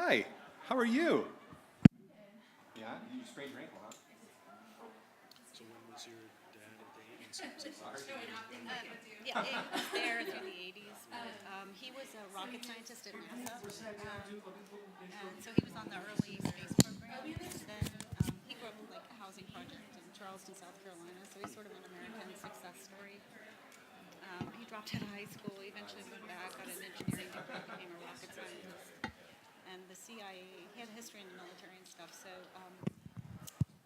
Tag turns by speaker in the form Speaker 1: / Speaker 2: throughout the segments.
Speaker 1: Hi, how are you? Yeah, you sprained your ankle, huh?
Speaker 2: So when was your dad at the 80s?
Speaker 3: Yeah, it was there through the 80s. But, he was a rocket scientist at NASA. And so he was on the early space program. And then he grew up with like a housing project in Charleston, South Carolina. So he's sort of an American success story. He dropped out of high school, eventually went back, got an engineering degree, became a rocket scientist. And the CIA, he had a history in the military and stuff. So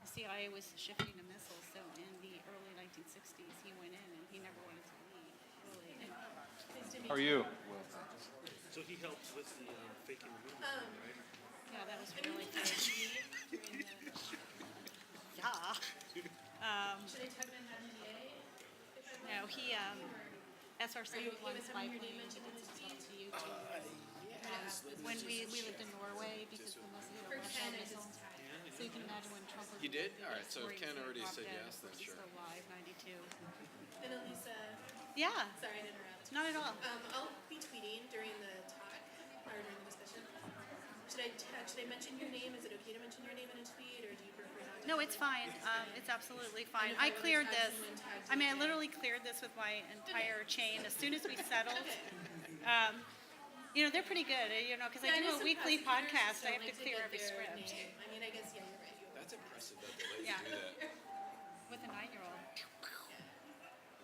Speaker 3: the CIA was shifting to missiles. So in the early 1960s, he went in and he never wanted to leave, really. And
Speaker 1: How are you?
Speaker 2: So he helped with the faking the movement, right?
Speaker 3: yeah, that was really good. Yeah.
Speaker 4: Should I type in NDA?
Speaker 3: No, he, SR-71 spy plane, he did some stuff to YouTube. When we lived in Norway because the Russia missile. So you can imagine when Trump was.
Speaker 5: You did? All right, so
Speaker 3: before he
Speaker 5: Ken already
Speaker 3: dropped
Speaker 5: said
Speaker 3: dead,
Speaker 5: yes, then
Speaker 3: he's
Speaker 5: sure.
Speaker 3: still alive, 92.
Speaker 4: And Elisa,
Speaker 3: Yeah,
Speaker 4: sorry to interrupt.
Speaker 3: not at all.
Speaker 4: I'll be tweeting during the talk or during the discussion. Should I mention your name? Is it okay to mention your name in a tweet, or do you prefer not to?
Speaker 3: No, it's fine. It's absolutely fine. I cleared this. I mean, I literally cleared this with my entire chain as soon as we settled. They're pretty good, because I do a weekly podcast. I have to clear every script.
Speaker 4: I mean, I guess, yeah, you're right.
Speaker 5: That's impressive that they let
Speaker 3: Yeah.
Speaker 5: you do that.
Speaker 3: With a 9-year-old.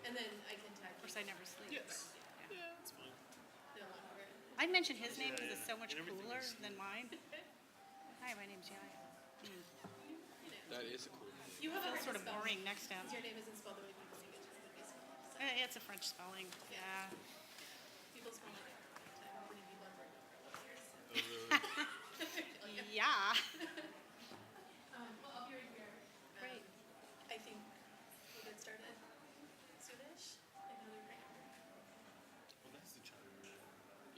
Speaker 4: And then I can tag
Speaker 3: Of course, I never sleep.
Speaker 2: Yes.
Speaker 3: Yeah.
Speaker 2: Yeah, that's fine.
Speaker 4: no longer.
Speaker 3: I'd mention his name because it's so much
Speaker 2: And everything
Speaker 3: cooler
Speaker 2: is-
Speaker 3: than mine. Hi, my name's Yaya.
Speaker 5: That is a cool name.
Speaker 4: You have a
Speaker 3: Feels sort of boring next to him.
Speaker 4: Your name isn't spelled the way people think it should be. So
Speaker 3: It's a French spelling. Yeah.
Speaker 4: people spell it all the time. Many people have written it.
Speaker 2: Oh, really?
Speaker 3: Yeah.
Speaker 4: Well, I'll be right here.
Speaker 3: Great.
Speaker 4: I think we'll get started. Swedish? Another brand.
Speaker 2: Well, that's the China.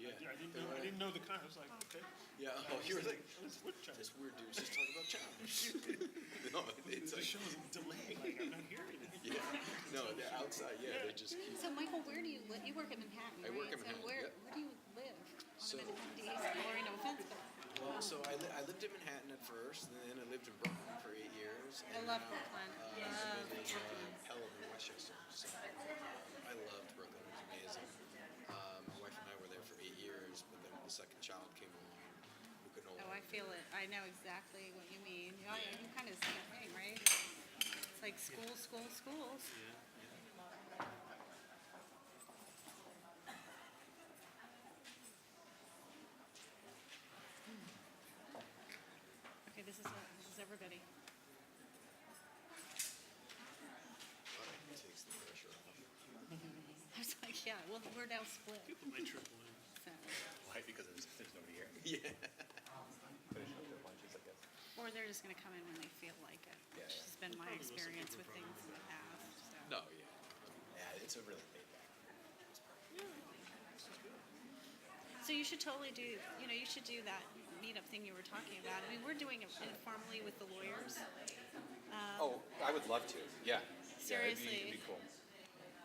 Speaker 5: Yeah.
Speaker 2: I didn't know the kind. I was like, okay.
Speaker 5: Yeah, oh, you were like,
Speaker 2: What China?
Speaker 5: this weird dude's just talking about China. No, it's
Speaker 2: The
Speaker 5: like,
Speaker 2: show's delayed. Like, I'm not hearing it.
Speaker 5: yeah. No, they're outside, yeah, they just keep.
Speaker 3: So, Michael, where do you live? You work in Manhattan,
Speaker 5: I
Speaker 3: right?
Speaker 5: work in
Speaker 3: So
Speaker 5: Manhattan,
Speaker 3: where
Speaker 5: yeah.
Speaker 3: do you live?
Speaker 5: So-
Speaker 3: Sorry, no offense, but
Speaker 5: Well, so I lived in Manhattan at first, and then I lived in Brooklyn for 8 years.
Speaker 3: I
Speaker 5: And
Speaker 3: love
Speaker 5: now,
Speaker 3: Brooklyn.
Speaker 5: I've been in Pelham and Westchester. So I loved Brooklyn. It was amazing. My wife and I were there for 8 years, but then the second child came along. We could no
Speaker 3: Oh, I
Speaker 5: longer.
Speaker 3: feel it. I know exactly what you mean. Yeah, you kind of the same thing, right? It's like schools. Okay, this is everybody.
Speaker 5: It takes the pressure off.
Speaker 3: I was like, yeah, well, we're now split.
Speaker 2: People might triple in.
Speaker 3: So.
Speaker 1: Why? Because there's nobody here.
Speaker 5: Yeah.
Speaker 1: Finish up their lunches, I guess.
Speaker 3: Or they're just going to come in when they feel like it,
Speaker 1: Yeah,
Speaker 3: which has been my experience with things in the past. So.
Speaker 5: No, yeah.
Speaker 1: Yeah, it's a really paid back.
Speaker 3: So you should totally do, you should do that meetup thing you were talking about. I mean, we're doing it informally with the lawyers.
Speaker 1: Oh, I would love to. Yeah.
Speaker 3: Seriously.
Speaker 1: It'd be cool.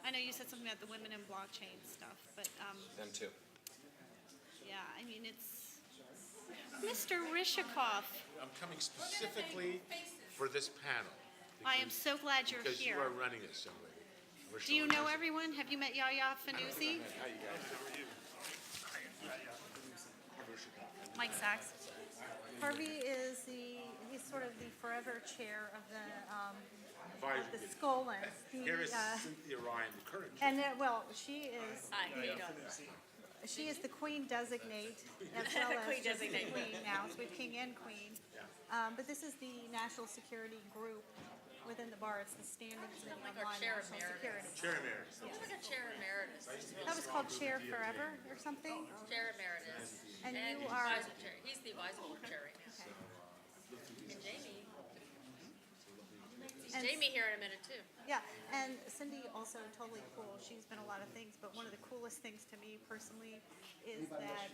Speaker 3: I know you said something about the women in blockchain stuff, but
Speaker 1: Them too.
Speaker 3: yeah, I mean, it's Mr. Rishikoff.
Speaker 6: I'm coming specifically for this panel.
Speaker 3: I am so glad you're
Speaker 6: Because you
Speaker 3: here.
Speaker 6: are running this, young lady. We're
Speaker 3: Do you
Speaker 6: showing
Speaker 3: know
Speaker 6: this-
Speaker 3: everyone? Have you met Yaya Fanusi?
Speaker 6: How you guys?
Speaker 3: Mike Sachs. Harvey is he's sort of the forever chair of the
Speaker 6: Advisory.
Speaker 3: Skolans.
Speaker 6: Here is Cynthia Ryan, the current.
Speaker 3: And she is the queen designate as well as
Speaker 7: Queen
Speaker 3: just the
Speaker 7: designate.
Speaker 3: queen now. So we have king and queen. But this is the national security group within the bar. It's the standing committee
Speaker 7: Like
Speaker 3: on
Speaker 7: our chair
Speaker 3: national security.
Speaker 7: emeritus.
Speaker 6: Chair Emeritus.
Speaker 7: It's like a chair emeritus.
Speaker 3: That was called chair forever or something.
Speaker 7: Chair emeritus.
Speaker 3: And you
Speaker 7: he's
Speaker 3: are-
Speaker 7: vice chair. He's the vice chair right now.
Speaker 3: Okay.
Speaker 7: And Jamie.
Speaker 3: And-
Speaker 7: Jamie here in a minute too.
Speaker 3: Yeah, and Cindy also totally cool. She's been a lot of things, but one of the coolest things to me personally is that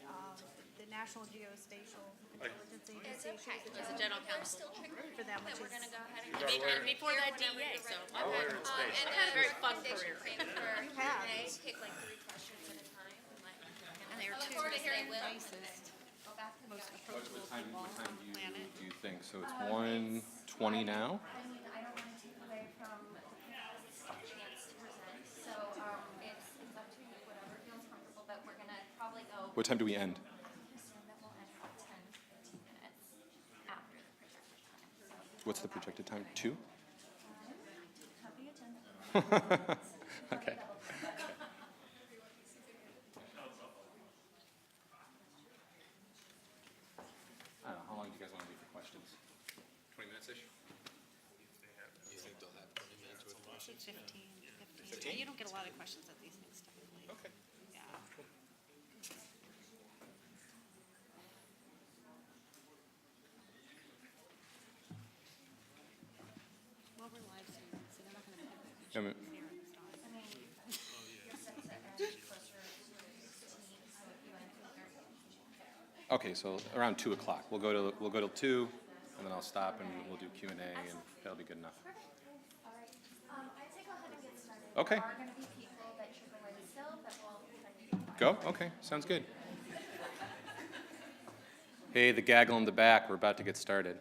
Speaker 3: the National Geospatial Intelligence Agency, she was the
Speaker 7: As a general counsel.
Speaker 3: for them, which
Speaker 7: We're
Speaker 3: is
Speaker 7: gonna go ahead and
Speaker 6: Got a lawyer.
Speaker 7: and before that DEA, so I've
Speaker 6: lawyer
Speaker 7: had,
Speaker 6: in space.
Speaker 7: and had a very fun career.
Speaker 3: you have,
Speaker 8: Pick like 3 questions at a time.
Speaker 3: and they are two
Speaker 8: forward to hearing
Speaker 3: nicest. most approachable people on the planet.
Speaker 1: Do you think? So it's 1:20 now?
Speaker 8: I mean, I don't want to take away from the panelists' chance to present, so it's up to you, whatever feels comfortable, but we're gonna probably go.
Speaker 1: What time do we end?
Speaker 8: Assume that we'll end about 10, 15 minutes after the projected time. So
Speaker 1: What's the projected time? 2?
Speaker 8: have the agenda.
Speaker 1: Okay. I don't know, how long do you guys want to leave for questions? 20 minutes-ish?
Speaker 5: You think they'll have 20 minutes with
Speaker 3: I think 15. You don't get a lot of questions at these things typically.
Speaker 1: Okay.
Speaker 3: Yeah. Well, we're live streaming, so they're not going to pick
Speaker 1: Yeah, but-
Speaker 3: here at this time.
Speaker 8: I mean, your sense that closer to 16, so if you went to 30.
Speaker 1: Okay, so around 2 o'clock. We'll go till 2, and then I'll stop and we'll do Q&A, and that'll be good enough.
Speaker 8: Perfect, all right. I'd say go ahead and get started.
Speaker 1: Okay.
Speaker 8: There are gonna be people that should go in still, but we'll try to keep it quiet.
Speaker 1: Go? Okay, sounds good. Hey, the gaggle in the back, we're about to get started.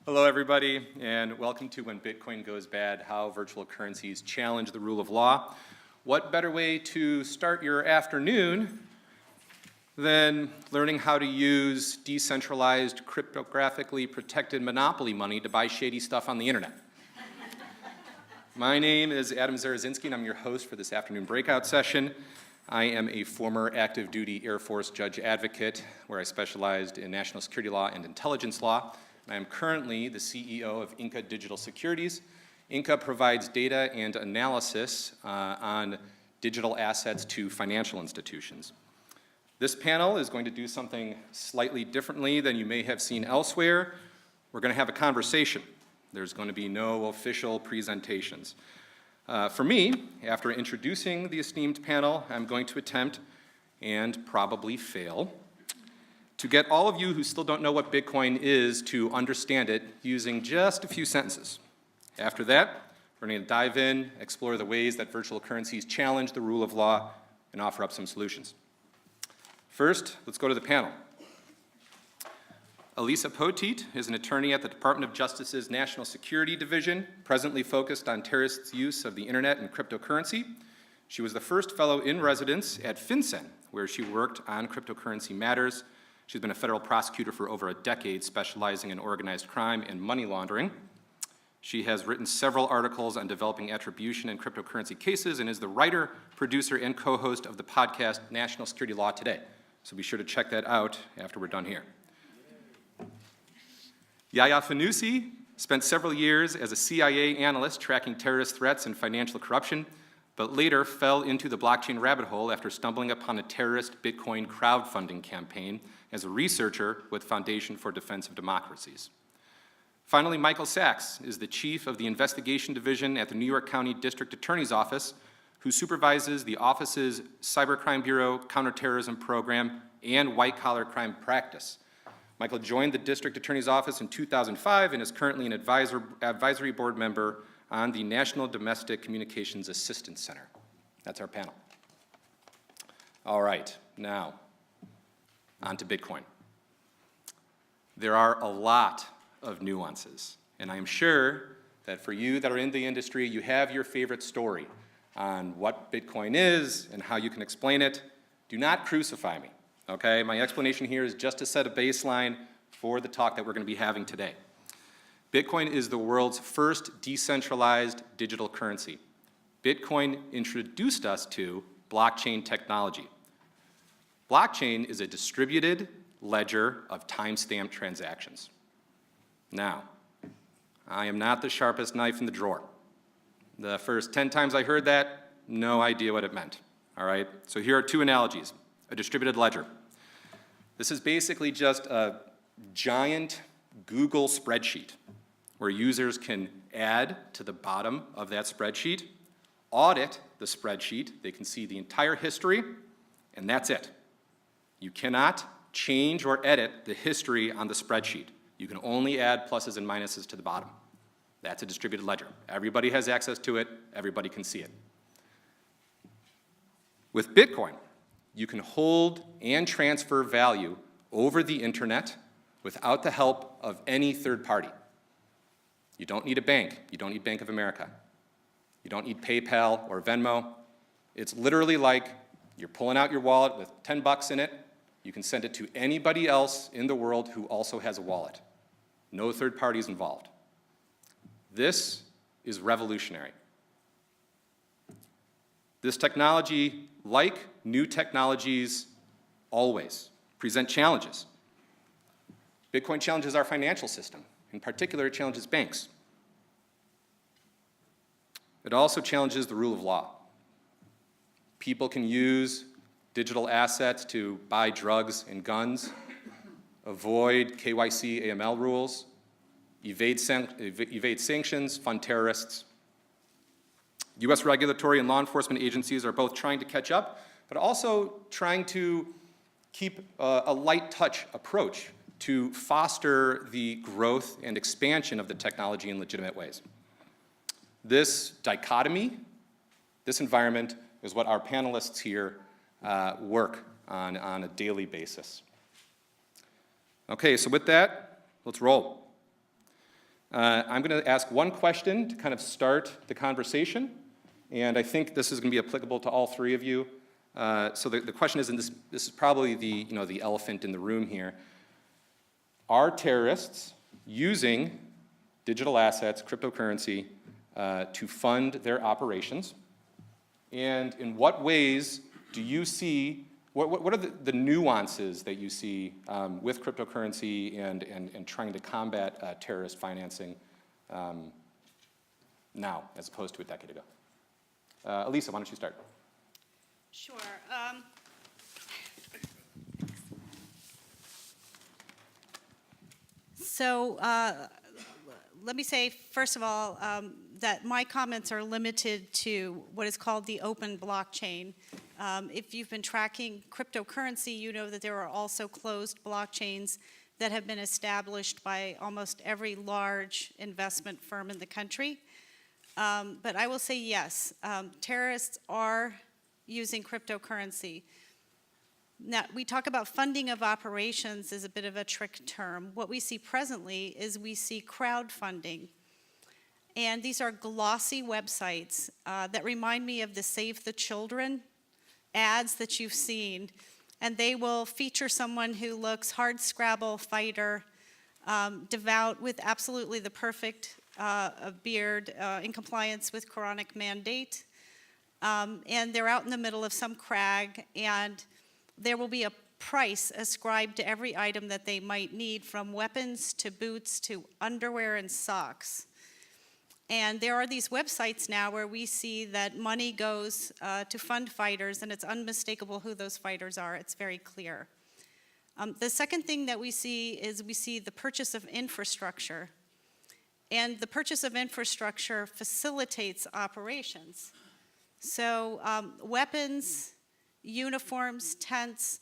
Speaker 1: Hello, everybody, and welcome to When Bitcoin Goes Bad, How Virtual Currencies Challenge the Rule of Law. What better way to start your afternoon than learning how to use decentralized, cryptographically protected monopoly money to buy shady stuff on the internet? My name is Adam Zarazinski, and I'm your host for this afternoon breakout session. I am a former active duty Air Force judge advocate where I specialized in national security law and intelligence law. I am currently the CEO of Inca Digital Securities. Inca provides data and analysis on digital assets to financial institutions. This panel is going to do something slightly differently than you may have seen elsewhere. We're going to have a conversation. There's going to be no official presentations. For me, after introducing the esteemed panel, I'm going to attempt, and probably fail, to get all of you who still don't know what Bitcoin is to understand it using just a few sentences. After that, we're going to dive in, explore the ways that virtual currencies challenge the rule of law, and offer up some solutions. First, let's go to the panel. Elisabeth Poteat is an attorney at the Department of Justice's National Security Division, presently focused on terrorists' use of the internet and cryptocurrency. She was the first fellow in residence at FinCEN, where she worked on cryptocurrency matters. She's been a federal prosecutor for over a decade, specializing in organized crime and money laundering. She has written several articles on developing attribution and cryptocurrency cases and is the writer, producer, and co-host of the podcast National Security Law Today. So be sure to check that out after we're done here. Yahya Fanusi spent several years as a CIA analyst tracking terrorist threats and financial corruption, but later fell into the blockchain rabbit hole after stumbling upon a terrorist Bitcoin crowdfunding campaign as a researcher with Foundation for Defense of Democracies. Finally, Michael Sachs is the chief of the investigation division at the New York County District Attorney's Office, who supervises the office's Cybercrime Bureau, Counterterrorism Program, and white-collar crime practice. Michael joined the District Attorney's Office in 2005 and is currently an advisory board member on the National Domestic Communications Assistance Center. That's our panel. All right, now, on to Bitcoin. There are a lot of nuances, and I'm sure that for you that are in the industry, you have your favorite story on what Bitcoin is and how you can explain it. Do not crucify me, okay? My explanation here is just to set a baseline for the talk that we're going to be having today. Bitcoin is the world's first decentralized digital currency. Bitcoin introduced us to blockchain technology. Blockchain is a distributed ledger of time-stamped transactions. Now, I am not the sharpest knife in the drawer. The first 10 times I heard that, no idea what it meant, all right? So here are two analogies. A distributed ledger. This is basically just a giant Google spreadsheet where users can add to the bottom of that spreadsheet, audit the spreadsheet, they can see the entire history, and that's it. You cannot change or edit the history on the spreadsheet. You can only add pluses and minuses to the bottom. That's a distributed ledger. Everybody has access to it, everybody can see it. With Bitcoin, you can hold and transfer value over the internet without the help of any third party. You don't need a bank. You don't need Bank of America. You don't need PayPal or Venmo. It's literally like you're pulling out your wallet with 10 bucks in it. You can send it to anybody else in the world who also has a wallet. No third parties involved. This is revolutionary. This technology, like new technologies, always present challenges. Bitcoin challenges our financial system. In particular, it challenges banks. It also challenges the rule of law. People can use digital assets to buy drugs and guns, avoid KYC AML rules, evade sanctions, fund terrorists. US regulatory and law enforcement agencies are both trying to catch up, but also trying to keep a light touch approach to foster the growth and expansion of the technology in legitimate ways. This dichotomy, this environment, is what our panelists here work on a daily basis. Okay, so with that, let's roll. I'm going to ask one question to kind of start the conversation, and I think this is going to be applicable to all three of you. So the question is, and this is probably the elephant in the room here, are terrorists using digital assets, cryptocurrency, to fund their operations? And in what ways do you see, what are the nuances that you see with cryptocurrency and trying to combat terrorist financing now as opposed to a decade ago? Elisa, why don't you start?
Speaker 3: Sure. So let me say, first of all, that my comments are limited to what is called the open blockchain. If you've been tracking cryptocurrency, you know that there are also closed blockchains that have been established by almost every large investment firm in the country. But I will say yes, terrorists are using cryptocurrency. Now, we talk about funding of operations as a bit of a trick term. What we see presently is we see crowdfunding. And these are glossy websites that remind me of the Save the Children ads that you've seen. And they will feature someone who looks hard-scrabble fighter, devout with absolutely the perfect beard in compliance with Quranic mandate. And they're out in the middle of some crag, and there will be a price ascribed to every item that they might need, from weapons to boots to underwear and socks. And there are these websites now where we see that money goes to fund fighters, and it's unmistakable who those fighters are. It's very clear. The second thing that we see is we see the purchase of infrastructure. And the purchase of infrastructure facilitates operations. So weapons, uniforms, tents,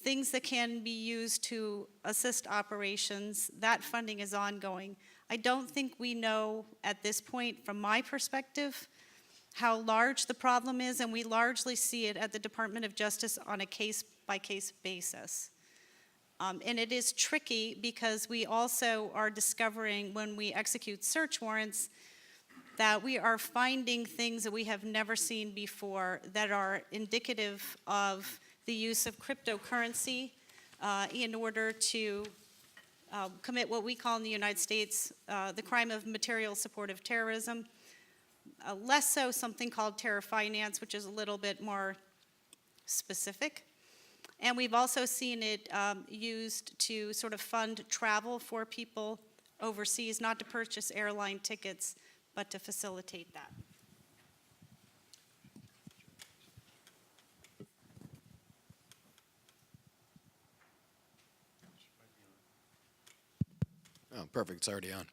Speaker 3: things that can be used to assist operations, that funding is ongoing. I don't think we know at this point, from my perspective, how large the problem is, and we largely see it at the Department of Justice on a case-by-case basis. And it is tricky because we also are discovering, when we execute search warrants, that we are finding things that we have never seen before that are indicative of the use of cryptocurrency in order to commit what we call in the United States the crime of material support of terrorism. Less so something called terror finance, which is a little bit more specific. And we've also seen it used to sort of fund travel for people overseas, not to purchase airline tickets, but to facilitate that.
Speaker 5: Oh, perfect. It's already on.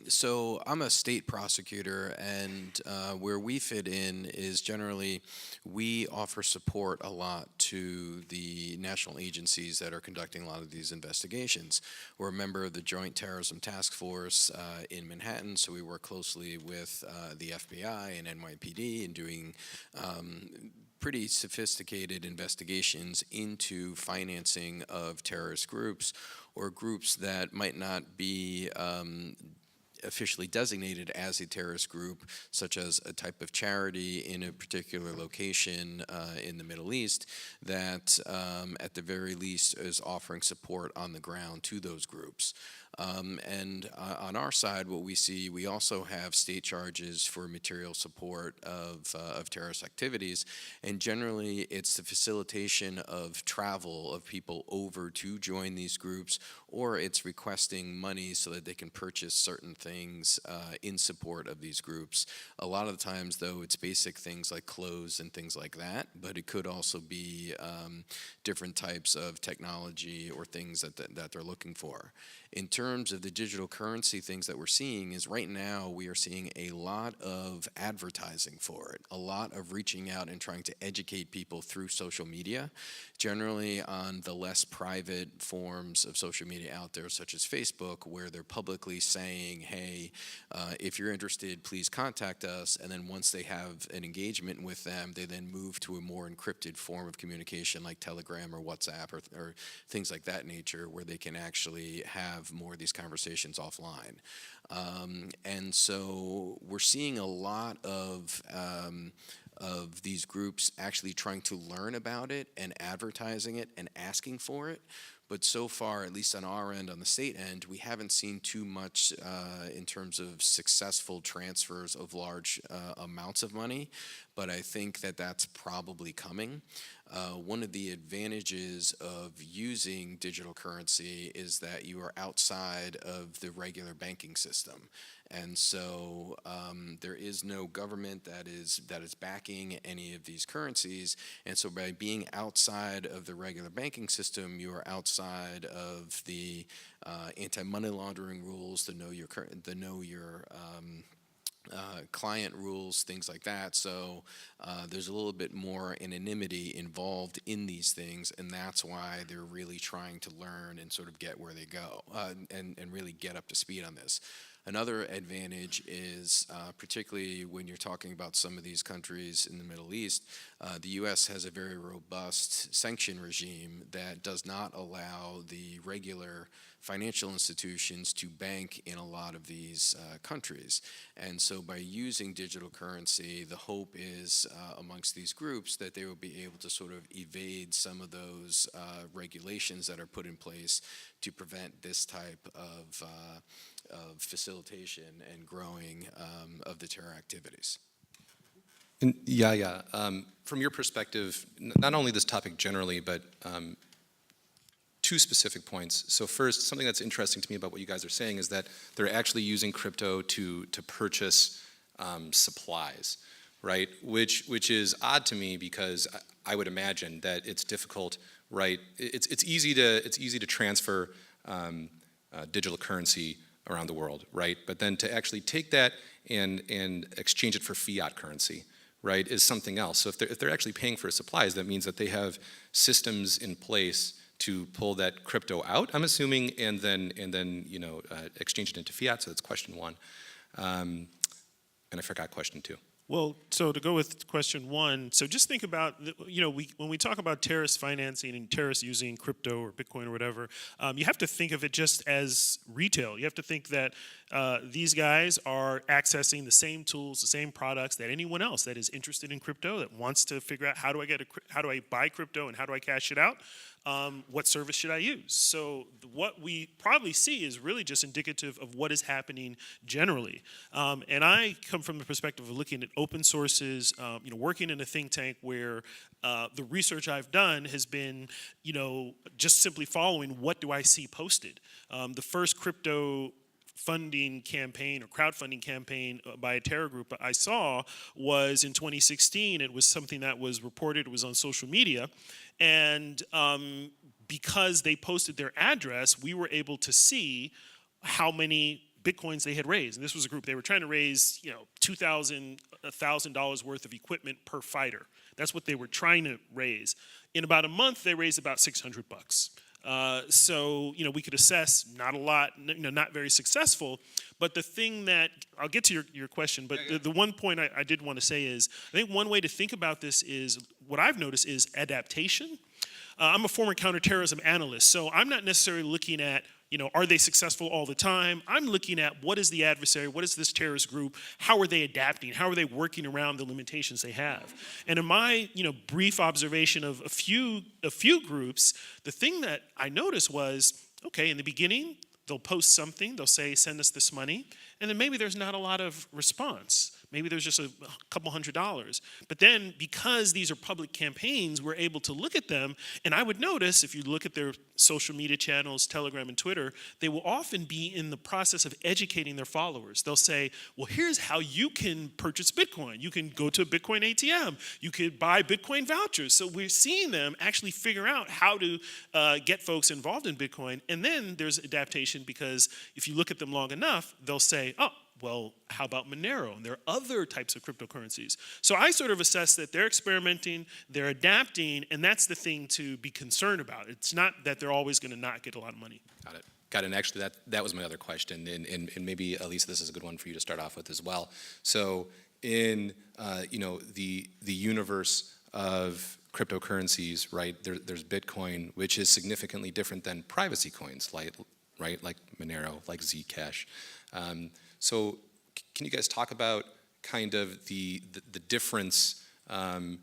Speaker 5: So I'm a state prosecutor, and where we fit in is generally we offer support a lot to the national agencies that are conducting a lot of these investigations. We're a member of the Joint Terrorism Task Force in Manhattan, so we work closely with the FBI and NYPD in doing pretty sophisticated investigations into financing of terrorist groups or groups that might not be officially designated as a terrorist group, such as a type of charity in a particular location in the Middle East that at the very least is offering support on the ground to those groups. And on our side, what we see, we also have state charges for material support of terrorist activities, and generally it's the facilitation of travel of people over to join these groups, or it's requesting money so that they can purchase certain things in support of these groups. A lot of the times, though, it's basic things like clothes and things like that, but it could also be different types of technology or things that they're looking for. In terms of the digital currency things that we're seeing is right now we are seeing a lot of advertising for it, a lot of reaching out and trying to educate people through social media, generally on the less private forms of social media out there, such as Facebook, where they're publicly saying, hey, if you're interested, please contact us. And then once they have an engagement with them, they then move to a more encrypted form of communication like Telegram or WhatsApp or things like that nature, where they can actually have more of these conversations offline. And so we're seeing a lot of these groups actually trying to learn about it and advertising it and asking for it. But so far, at least on our end, on the state end, we haven't seen too much in terms of successful transfers of large amounts of money. But I think that that's probably coming. One of the advantages of using digital currency is that you are outside of the regular banking system. And so there is no government that is backing any of these currencies. And so by being outside of the regular banking system, you are outside of the anti-money laundering rules, the know your client rules, things like that. So there's a little bit more anonymity involved in these things, and that's why they're really trying to learn and sort of get where they go and really get up to speed on this. Another advantage is, particularly when you're talking about some of these countries in the Middle East, the U.S. has a very robust sanction regime that does not allow the regular financial institutions to bank in a lot of these countries. And so by using digital currency, the hope is amongst these groups that they will be able to sort of evade some of those regulations that are put in place to prevent this type of facilitation and growing of the terror activities.
Speaker 1: And from your perspective, not only this topic generally, but two specific points. So first, something that's interesting to me about what you guys are saying is that they're actually using crypto to purchase supplies, right? Which is odd to me because I would imagine that it's difficult, right? It's easy to transfer digital currency around the world, right? But then to actually take that and exchange it for fiat currency, right, is something else. So if they're actually paying for supplies, that means that they have systems in place to pull that crypto out, I'm assuming, and then exchange it into fiat. So that's question one. And I forgot question two.
Speaker 2: Well, so to go with question one, so just think about, when we talk about terrorist financing and terrorists using crypto or Bitcoin or whatever, you have to think of it just as retail. You have to think that these guys are accessing the same tools, the same products that anyone else that is interested in crypto, that wants to figure out how do I buy crypto and how do I cash it out? What service should I use? So what we probably see is really just indicative of what is happening generally. And I come from the perspective of looking at open sources, working in a think tank where the research I've done has been, just simply following what do I see posted. The first crypto funding campaign or crowdfunding campaign by a terror group I saw was in 2016. It was something that was reported, it was on social media, and because they posted their address, we were able to see how many Bitcoins they had raised. And this was a group, they were trying to raise, $2,000, $1,000 worth of equipment per fighter. That's what they were trying to raise. In about a month, they raised about $600. So, we could assess not a lot, not very successful. But the thing that, I'll get to your question, but the one point I did want to say is, I think one way to think about this is, what I've noticed is adaptation. I'm a former counterterrorism analyst, so I'm not necessarily looking at, are they successful all the time? I'm looking at what is the adversary, what is this terrorist group, how are they adapting, how are they working around the limitations they have? And in my, brief observation of a few groups, the thing that I noticed was, okay, in the beginning, they'll post something, they'll say, send us this money, and then maybe there's not a lot of response. Maybe there's just a couple $100s. But then, because these are public campaigns, we're able to look at them, and I would notice, if you look at their social media channels, Telegram and Twitter, they will often be in the process of educating their followers. They'll say, well, here's how you can purchase Bitcoin. You can go to a Bitcoin ATM. You could buy Bitcoin vouchers. So we're seeing them actually figure out how to get folks involved in Bitcoin. And then there's adaptation, because if you look at them long enough, they'll say, oh, well, how about Monero? And there are other types of cryptocurrencies. So I sort of assess that they're experimenting, they're adapting, and that's the thing to be concerned about. It's not that they're always going to not get a lot of money.
Speaker 1: Got it. And actually, that was my other question, and maybe, Elise, this is a good one for you to start off with as well. So in, the universe of cryptocurrencies, right, there's Bitcoin, which is significantly different than privacy coins, like Monero, like Zcash. So can you guys talk about kind of the difference, the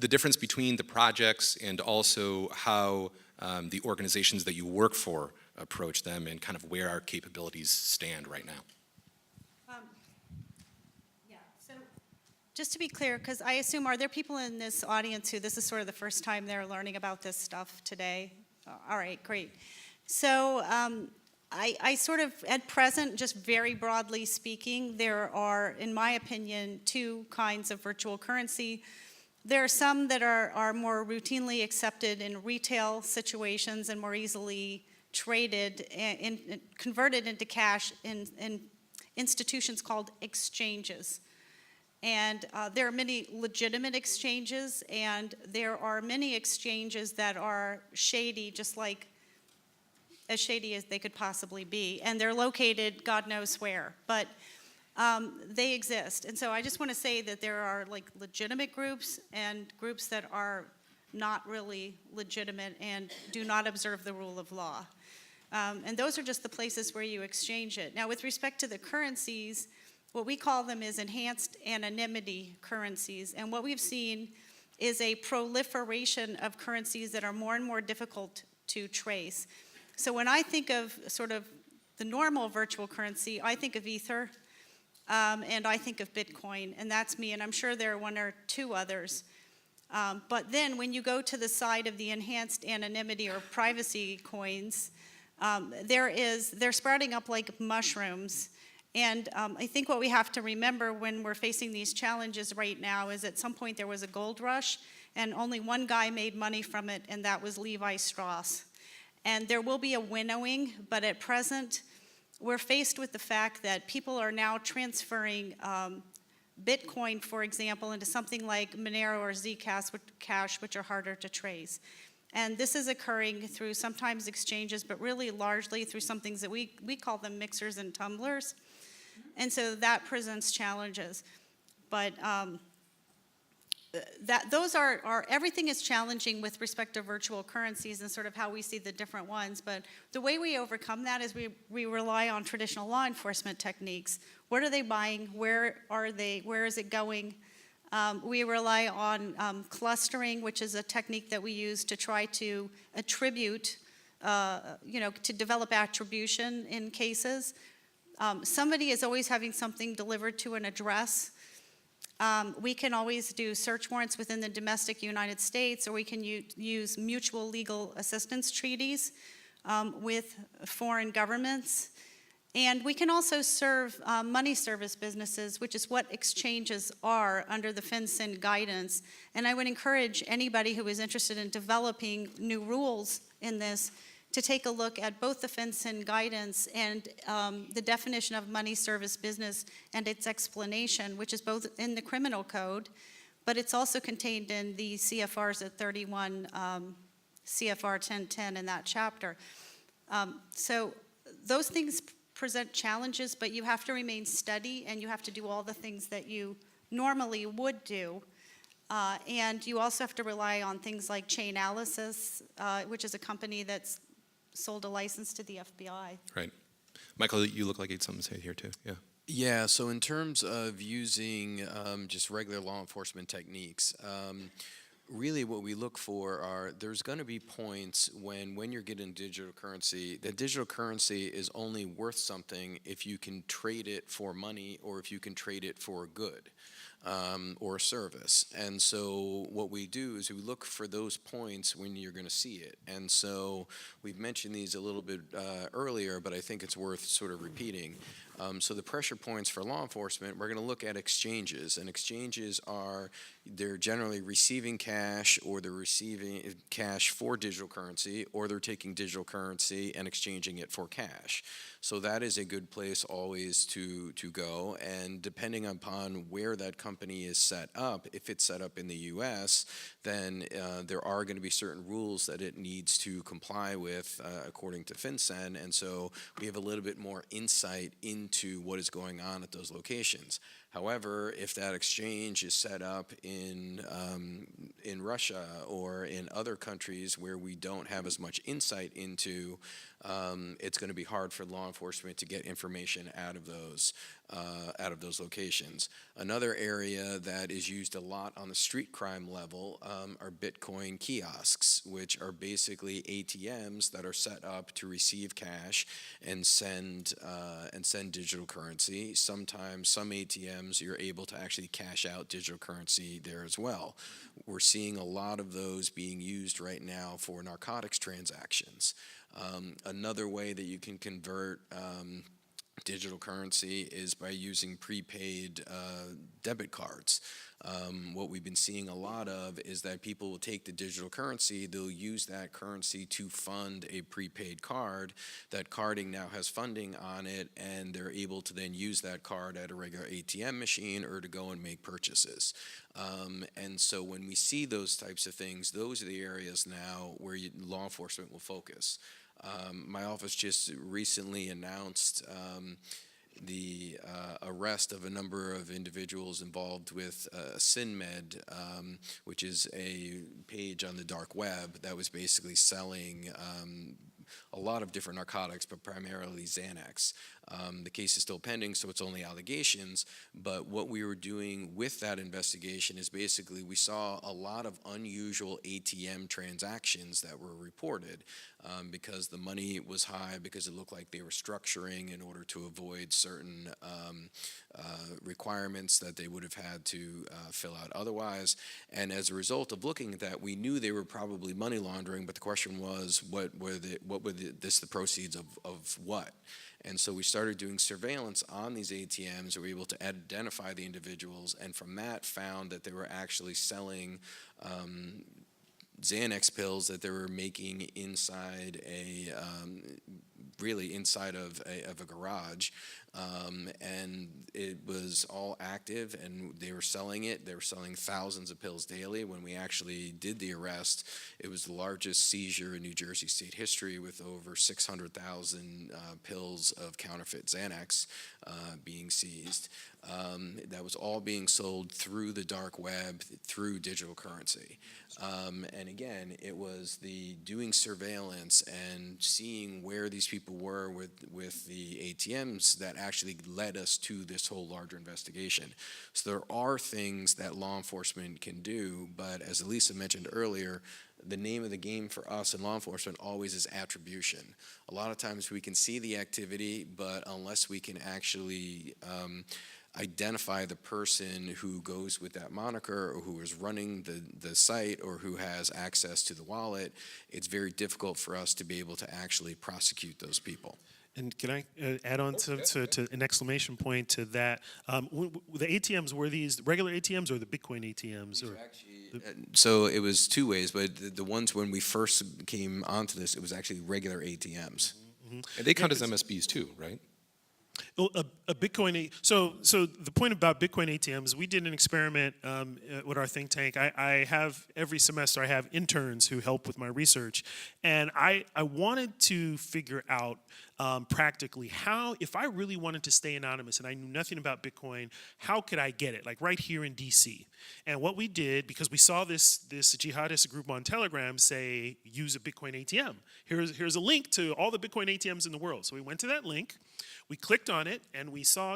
Speaker 1: difference between the projects, and also how the organizations that you work for approach them, and kind of where our capabilities stand right now?
Speaker 3: So just to be clear, because I assume, are there people in this audience who this is sort of the first time they're learning about this stuff today? All right, great. So I sort of, at present, just very broadly speaking, there are, in my opinion, two kinds of virtual currency. There are some that are more routinely accepted in retail situations and more easily traded and converted into cash in institutions called exchanges. And there are many legitimate exchanges, and there are many exchanges that are shady, just like as shady as they could possibly be. And they're located God knows where, but they exist. And so I just want to say that there are like legitimate groups and groups that are not really legitimate and do not observe the rule of law. And those are just the places where you exchange it. Now, with respect to the currencies, what we call them is enhanced anonymity currencies. And what we've seen is a proliferation of currencies that are more and more difficult to trace. So when I think of sort of the normal virtual currency, I think of Ether, and I think of Bitcoin, and that's me, and I'm sure there are one or two others. But then when you go to the side of the enhanced anonymity or privacy coins, they're sprouting up like mushrooms. And I think what we have to remember when we're facing these challenges right now is at some point there was a gold rush, and only one guy made money from it, and that was Levi Strauss. And there will be a winnowing, but at present, we're faced with the fact that people are now transferring Bitcoin, for example, into something like Monero or Zcash, which are harder to trace. And this is occurring through sometimes exchanges, but really largely through some things that we call them mixers and tumblers. And so that presents challenges. But those are everything is challenging with respect to virtual currencies and sort of how we see the different ones. But the way we overcome that is we rely on traditional law enforcement techniques. What are they buying? Where are they? Where is it going? We rely on clustering, which is a technique that we use to try to attribute, to develop attribution in cases. Somebody is always having something delivered to an address. We can always do search warrants within the domestic United States, or we can use mutual legal assistance treaties with foreign governments. And we can also serve money service businesses, which is what exchanges are under the FinCEN guidance. And I would encourage anybody who is interested in developing new rules in this to take a look at both the FinCEN guidance and the definition of money service business and its explanation, which is both in the criminal code, but it's also contained in the CFRs at 31 CFR 1010 in that chapter. So those things present challenges, but you have to remain steady and you have to do all the things that you normally would do. And you also have to rely on things like Chainalysis, which is a company that's sold a license to the FBI.
Speaker 1: Right. Michael, you look like you had something to say here too. Yeah.
Speaker 5: Yeah, so in terms of using just regular law enforcement techniques, really what we look for are, there's going to be points when you're getting digital currency, that digital currency is only worth something if you can trade it for money or if you can trade it for a good. Or a service. And so what we do is we look for those points when you're going to see it. And so we've mentioned these a little bit earlier, but I think it's worth sort of repeating. So the pressure points for law enforcement, we're going to look at exchanges. And exchanges are, they're generally receiving cash, or they're receiving cash for digital currency, or they're taking digital currency and exchanging it for cash. So that is a good place always to go. And depending upon where that company is set up, if it's set up in the U.S., then there are going to be certain rules that it needs to comply with according to FinCEN. And so we have a little bit more insight into what is going on at those locations. However, if that exchange is set up in Russia or in other countries where we don't have as much insight into, it's going to be hard for law enforcement to get information out of those locations. Another area that is used a lot on the street crime level are Bitcoin kiosks, which are basically ATMs that are set up to receive cash and send digital currency. Sometimes some ATMs you're able to actually cash out digital currency there as well. We're seeing a lot of those being used right now for narcotics transactions. Another way that you can convert digital currency is by using prepaid debit cards. What we've been seeing a lot of is that people will take the digital currency, they'll use that currency to fund a prepaid card. That carding now has funding on it, and they're able to then use that card at a regular ATM machine or to go and make purchases. And so when we see those types of things, those are the areas now where law enforcement will focus. My office just recently announced the arrest of a number of individuals involved with SynMed, which is a page on the dark web that was basically selling a lot of different narcotics, but primarily Xanax. The case is still pending, so it's only allegations, but what we were doing with that investigation is basically we saw a lot of unusual ATM transactions that were reported because the money was high, because it looked like they were structuring in order to avoid certain requirements that they would have had to fill out otherwise. And as a result of looking at that, we knew they were probably money laundering, but the question was, what were the proceeds of what? And so we started doing surveillance on these ATMs. We were able to identify the individuals, and from that found that they were actually selling Xanax pills that they were making inside inside of a garage. And it was all active, and they were selling it. They were selling thousands of pills daily. When we actually did the arrest, it was the largest seizure in New Jersey state history, with over 600,000 pills of counterfeit Xanax being seized. That was all being sold through the dark web, through digital currency. And again, it was the doing surveillance and seeing where these people were with the ATMs that actually led us to this whole larger investigation. So there are things that law enforcement can do, but as Elisa mentioned earlier, the name of the game for us in law enforcement always is attribution. A lot of times we can see the activity, but unless we can actually identify the person who goes with that moniker, or who is running the site, or who has access to the wallet, it's very difficult for us to be able to actually prosecute those people.
Speaker 2: And can I add on to an exclamation point to that? The ATMs, were these regular ATMs or the Bitcoin ATMs? Or
Speaker 5: so it was two ways, but the ones when we first came onto this, it was actually regular ATMs.
Speaker 1: And they count as MSBs too, right?
Speaker 2: Well, a Bitcoin. So the point about Bitcoin ATMs, we did an experiment with our think tank. I have every semester I have interns who help with my research, and I wanted to figure out practically how, if I really wanted to stay anonymous and I knew nothing about Bitcoin, how could I get it? Like right here in DC. And what we did, because we saw this jihadist group on Telegram say use a Bitcoin ATM. Here's a link to all the Bitcoin ATMs in the world. So we went to that link. We clicked on it and we saw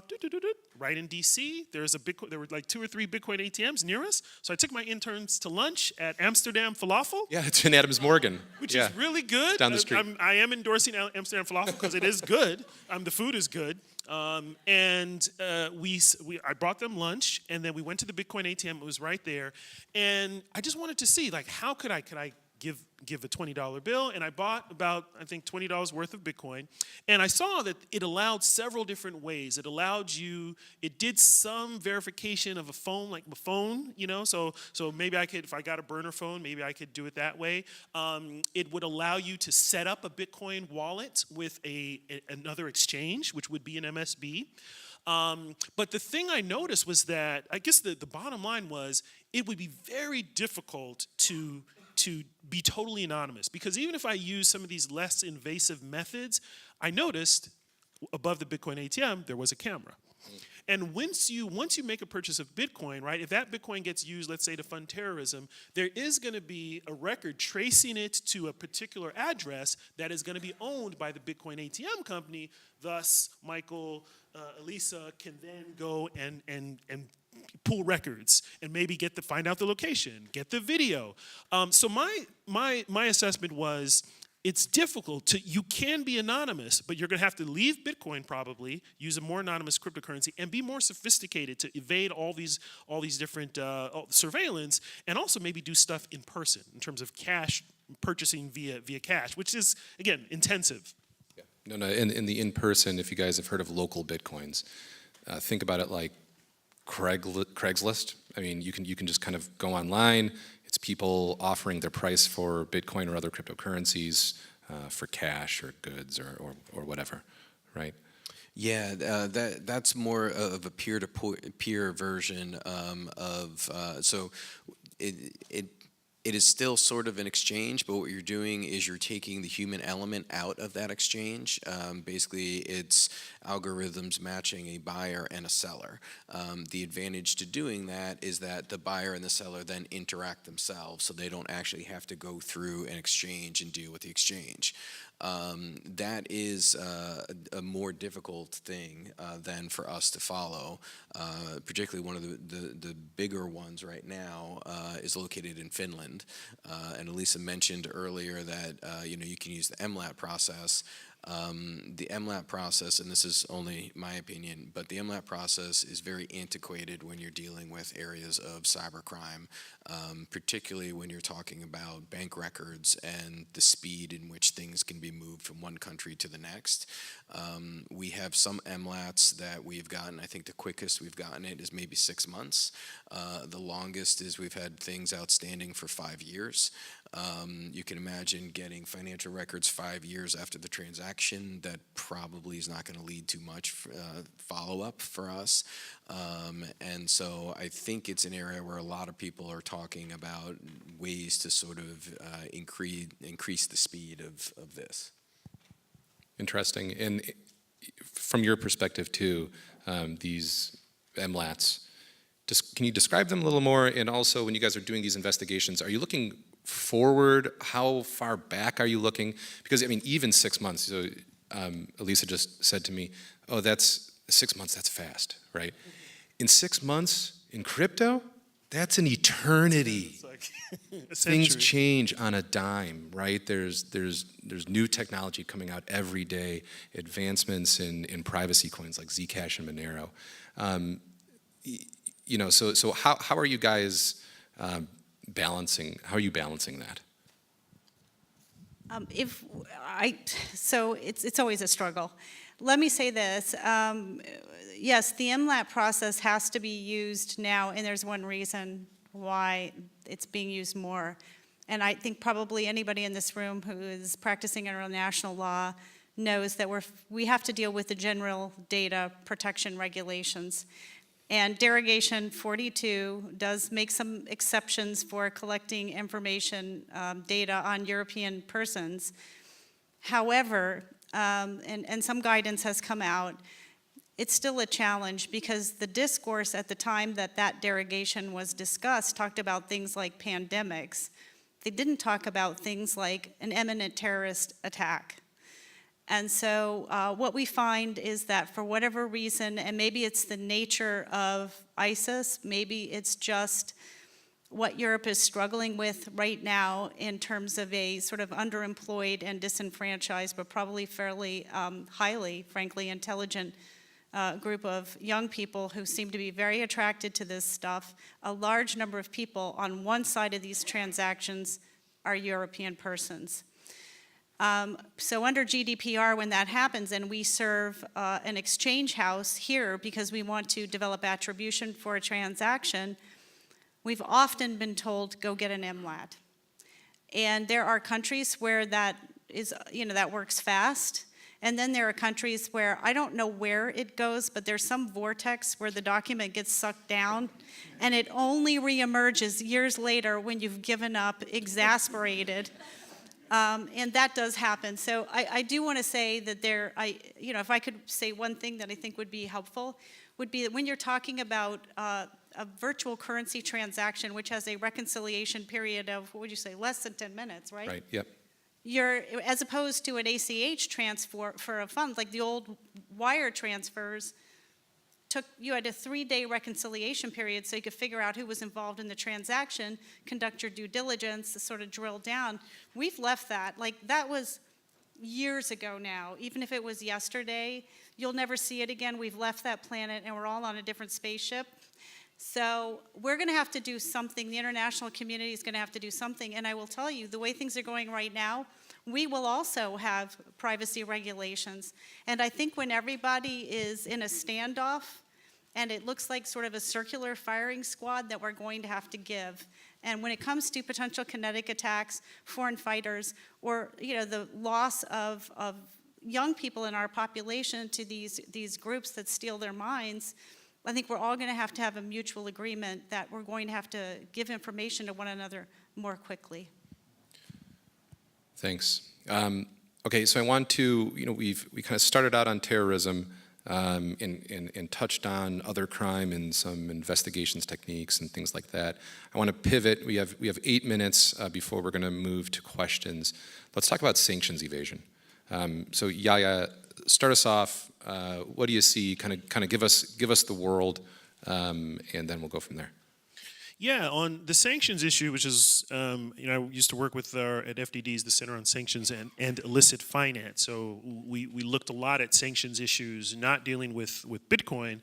Speaker 2: right in DC. There were like 2 or 3 Bitcoin ATMs near us. So I took my interns to lunch at Amsterdam Falafel,
Speaker 1: Yeah, it's in Adams Morgan.
Speaker 2: which
Speaker 1: Yeah.
Speaker 2: is really good.
Speaker 1: Down the street.
Speaker 2: I am endorsing Amsterdam Falafel because it is good. The food is good. I brought them lunch, and then we went to the Bitcoin ATM. It was right there, and I just wanted to see, like, how could I give a $20 bill, and I bought about, I think, $20 worth of Bitcoin, and I saw that it allowed several different ways. It did some verification of a phone, you know, so maybe I could, if I got a burner phone, maybe I could do it that way. It would allow you to set up a Bitcoin wallet with another exchange, which would be an MSB. But the thing I noticed was that, I guess the bottom line was, it would be very difficult to be totally anonymous, because even if I use some of these less invasive methods, I noticed above the Bitcoin ATM there was a camera. And once you make a purchase of Bitcoin, right, if that Bitcoin gets used, let's say, to fund terrorism, there is going to be a record tracing it to a particular address that is going to be owned by the Bitcoin ATM company. Thus, Michael, Elisa can then go and pull records and maybe find out the location, get the video. So my assessment was, it's difficult you can be anonymous, but you're going to have to leave Bitcoin probably, use a more anonymous cryptocurrency, and be more sophisticated to evade all these different surveillance, and also maybe do stuff in person in terms of cash, purchasing via cash, which is, again, intensive.
Speaker 1: Yeah. No, in the in-person, if you guys have heard of local Bitcoins, think about it like Craigslist. I mean, you can just kind of go online. It's people offering their price for Bitcoin or other cryptocurrencies for cash or goods or whatever, right?
Speaker 5: Yeah, that's more of a peer-to-peer version so it is still sort of an exchange, but what you're doing is you're taking the human element out of that exchange. Basically, it's algorithms matching a buyer and a seller. The advantage to doing that is that the buyer and the seller then interact themselves, so they don't actually have to go through an exchange and deal with the exchange. That is a more difficult thing than for us to follow. Particularly one of the bigger ones right now is located in Finland. And Elisa mentioned earlier that you can use the MLAT process. The MLAT process, and this is only my opinion, but the MLAT process is very antiquated when you're dealing with areas of cybercrime, particularly when you're talking about bank records and the speed in which things can be moved from one country to the next. We have some MLATs that we've gotten. I think the quickest we've gotten it is maybe 6 months. The longest is we've had things outstanding for 5 years. You can imagine getting financial records 5 years after the transaction. That probably is not going to lead to much follow-up for us. And so I think it's an area where a lot of people are talking about ways to sort of increase the speed of this.
Speaker 1: Interesting. And from your perspective too, these MLATs, can you describe them a little more? And also, when you guys are doing these investigations, are you looking forward? How far back are you looking? Because, I mean, even 6 months, so Elisa just said to me, oh, that's 6 months, that's fast, right? In 6 months, in crypto, that's an eternity.
Speaker 2: It's like a
Speaker 1: Things
Speaker 2: century.
Speaker 1: change on a dime, right? There's new technology coming out every day, advancements in privacy coins like Zcash and Monero. So how are you guys balancing? How are you balancing that?
Speaker 3: So it's always a struggle. Let me say this. Yes, the MLAT process has to be used now, and there's one reason why it's being used more. And I think probably anybody in this room who is practicing international law knows that we have to deal with the general data protection regulations. And derogation 42 does make some exceptions for collecting information, data on European persons. However, and some guidance has come out, it's still a challenge because the discourse at the time that that derogation was discussed talked about things like pandemics. They didn't talk about things like an imminent terrorist attack. And so what we find is that for whatever reason, and maybe it's the nature of ISIS, maybe it's just what Europe is struggling with right now in terms of a sort of underemployed and disenfranchised, but probably fairly highly, frankly, intelligent group of young people who seem to be very attracted to this stuff. A large number of people on one side of these transactions are European persons. So under GDPR, when that happens, and we serve an exchange house here because we want to develop attribution for a transaction, we've often been told, go get an MLAT. And there are countries where that is, that works fast. And then there are countries where I don't know where it goes, but there's some vortex where the document gets sucked down, and it only reemerges years later when you've given up, exasperated. And that does happen. So I do want to say that if I could say one thing that I think would be helpful, would be that when you're talking about a virtual currency transaction, which has a reconciliation period of, what would you say, less than 10 minutes, right?
Speaker 1: Right, yep.
Speaker 3: As opposed to an ACH transfer for a fund, like the old wire transfers, you had a 3-day reconciliation period so you could figure out who was involved in the transaction, conduct your due diligence, sort of drill down. We've left that. Like, that was years ago now. Even if it was yesterday, you'll never see it again. We've left that planet and we're all on a different spaceship. So we're going to have to do something. The international community is going to have to do something. And I will tell you, the way things are going right now, we will also have privacy regulations. And I think when everybody is in a standoff, and it looks like sort of a circular firing squad that we're going to have to give. And when it comes to potential kinetic attacks, foreign fighters, or the loss of young people in our population to these groups that steal their minds, I think we're all going to have a mutual agreement that we're going to have to give information to one another more quickly.
Speaker 1: Thanks. Okay, so I want to, we kind of started out on terrorism and touched on other crime and some investigations techniques and things like that. I want to pivot. We have 8 minutes before we're going to move to questions. Let's talk about sanctions evasion. So Yaya, start us off. What do you see? Kind of give us the world, and then we'll go from there.
Speaker 2: Yeah, on the sanctions issue, which is, I used to work with at FDD's, the Center on Sanctions and Illicit Finance. So we looked a lot at sanctions issues, not dealing with Bitcoin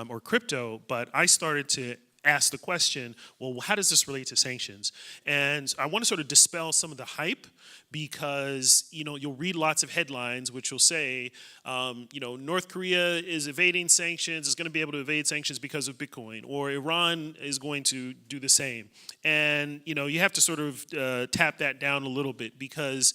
Speaker 2: or crypto, but I started to ask the question, well, how does this relate to sanctions? And I want to sort of dispel some of the hype because, you'll read lots of headlines which will say, North Korea is evading sanctions, is going to be able to evade sanctions because of Bitcoin, or Iran is going to do the same. And, you have to sort of tap that down a little bit because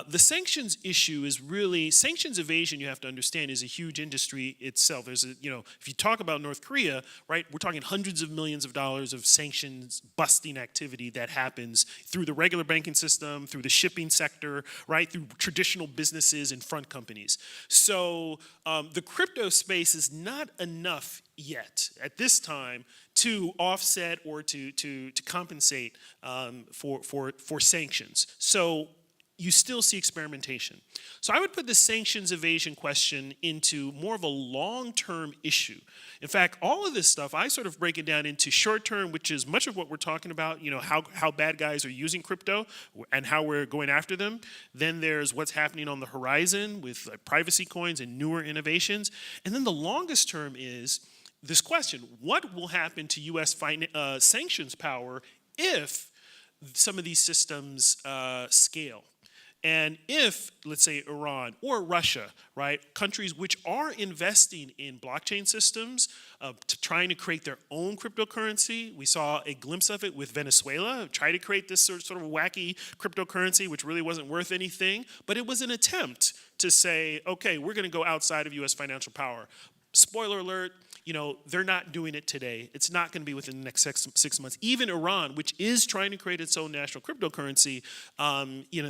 Speaker 2: the sanctions issue is really, sanctions evasion, you have to understand, is a huge industry itself. There's if you talk about North Korea, right, we're talking hundreds of millions of dollars of sanctions busting activity that happens through the regular banking system, through the shipping sector, right, through traditional businesses and front companies. So the crypto space is not enough yet at this time to offset or to compensate for sanctions. So you still see experimentation. So I would put the sanctions evasion question into more of a long-term issue. In fact, all of this stuff, I sort of break it down into short-term, which is much of what we're talking about, how bad guys are using crypto and how we're going after them. Then there's what's happening on the horizon with privacy coins and newer innovations. And then the longest term is this question: what will happen to U.S. sanctions power if some of these systems scale? And if, let's say, Iran or Russia, right, countries which are investing in blockchain systems, trying to create their own cryptocurrency, we saw a glimpse of it with Venezuela, try to create this sort of wacky cryptocurrency, which really wasn't worth anything, but it was an attempt to say, okay, we're going to go outside of U.S. financial power. Spoiler alert, they're not doing it today. It's not going to be within the next 6 months. Even Iran, which is trying to create its own national cryptocurrency,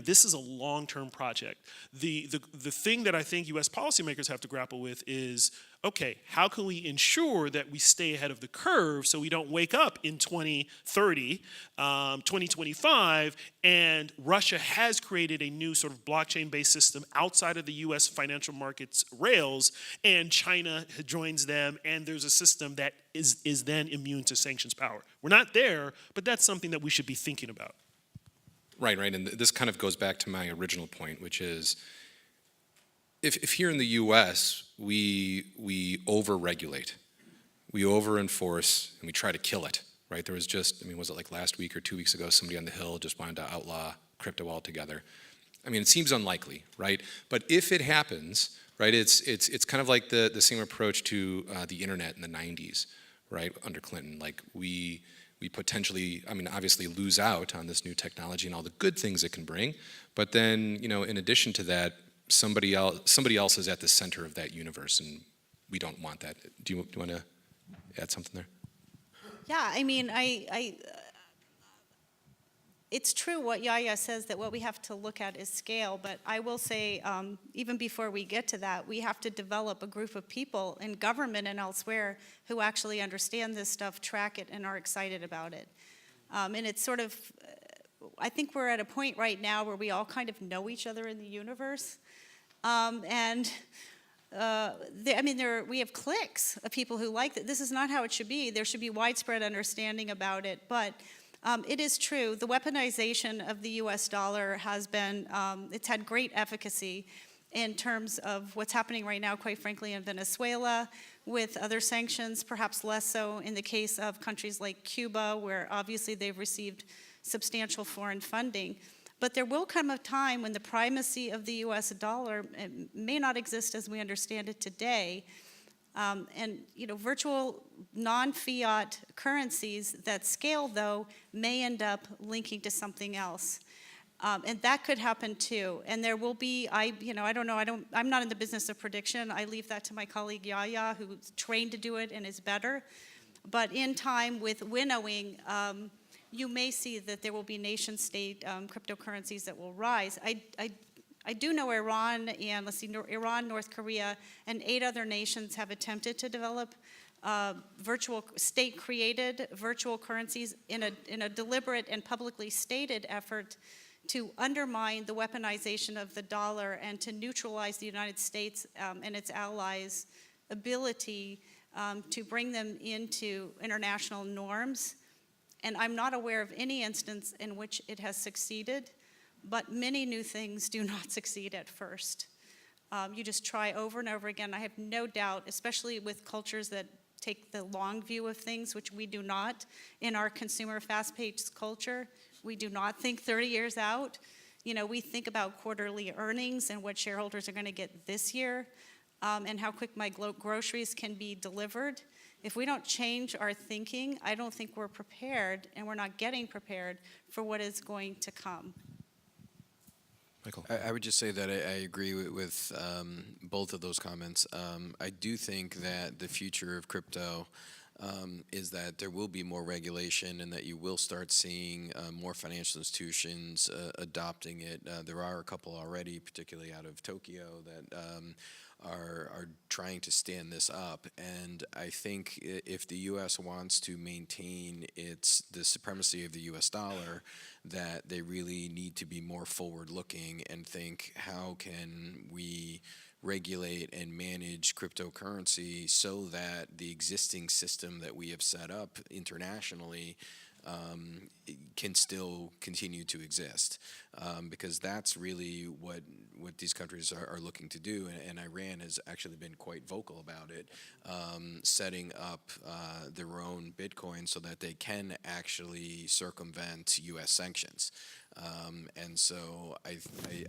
Speaker 2: this is a long-term project. The thing that I think U.S. policymakers have to grapple with is, okay, how can we ensure that we stay ahead of the curve so we don't wake up in 2030, 2025, and Russia has created a new sort of blockchain-based system outside of the U.S. financial markets rails, and China joins them, and there's a system that is then immune to sanctions power. We're not there, but that's something that we should be thinking about.
Speaker 1: Right, and this kind of goes back to my original point, which is, if here in the U.S. we over-regulate, we over-enforce, and we try to kill it, right? There was just, was it like last week or 2 weeks ago, somebody on the Hill just wanted to outlaw crypto altogether. It seems unlikely, right? But if it happens, right, it's kind of like the same approach to the internet in the 90s, right, under Clinton. Like we potentially, obviously lose out on this new technology and all the good things it can bring, but then, in addition to that, somebody else is at the center of that universe, and we don't want that. Do you want to add something there?
Speaker 3: Yeah, it's true what Yaya says, that what we have to look at is scale, but I will say, even before we get to that, we have to develop a group of people in government and elsewhere who actually understand this stuff, track it, and are excited about it. And it's sort of, I think we're at a point right now where we all kind of know each other in the universe. We have cliques of people who like that. This is not how it should be. There should be widespread understanding about it. But it is true, the weaponization of the US dollar has been, it's had great efficacy in terms of what's happening right now, quite frankly, in Venezuela, with other sanctions, perhaps less so in the case of countries like Cuba, where obviously they've received substantial foreign funding. But there will come a time when the primacy of the US dollar may not exist as we understand it today. Virtual non-fiat currencies that scale, though, may end up linking to something else. And that could happen too. And there will be, I don't know, I'm not in the business of prediction. I leave that to my colleague Yaya, who's trained to do it and is better. But in time with winnowing, you may see that there will be nation-state cryptocurrencies that will rise. I do know Iran and, Iran, North Korea, and 8 other nations have attempted to develop virtual state-created virtual currencies in a deliberate and publicly stated effort to undermine the weaponization of the dollar and to neutralize the United States and its allies' ability to bring them into international norms. And I'm not aware of any instance in which it has succeeded, but many new things do not succeed at first. You just try over and over again. I have no doubt, especially with cultures that take the long view of things, which we do not in our consumer fast-paced culture. We do not think 30 years out. We think about quarterly earnings and what shareholders are going to get this year, and how quick my groceries can be delivered. If we don't change our thinking, I don't think we're prepared, and we're not getting prepared for what is going to come.
Speaker 1: Michael?
Speaker 5: I would just say that I agree with both of those comments. I do think that the future of crypto is that there will be more regulation and that you will start seeing more financial institutions adopting it. There are a couple already, particularly out of Tokyo, that are trying to stand this up. And I think if the U.S. wants to maintain the supremacy of the U.S. dollar, that they really need to be more forward-looking and think, how can we regulate and manage cryptocurrency so that the existing system that we have set up internationally can still continue to exist, because that's really what these countries are looking to do, and Iran has actually been quite vocal about it, setting up their own Bitcoin so that they can actually circumvent U.S. sanctions. And so I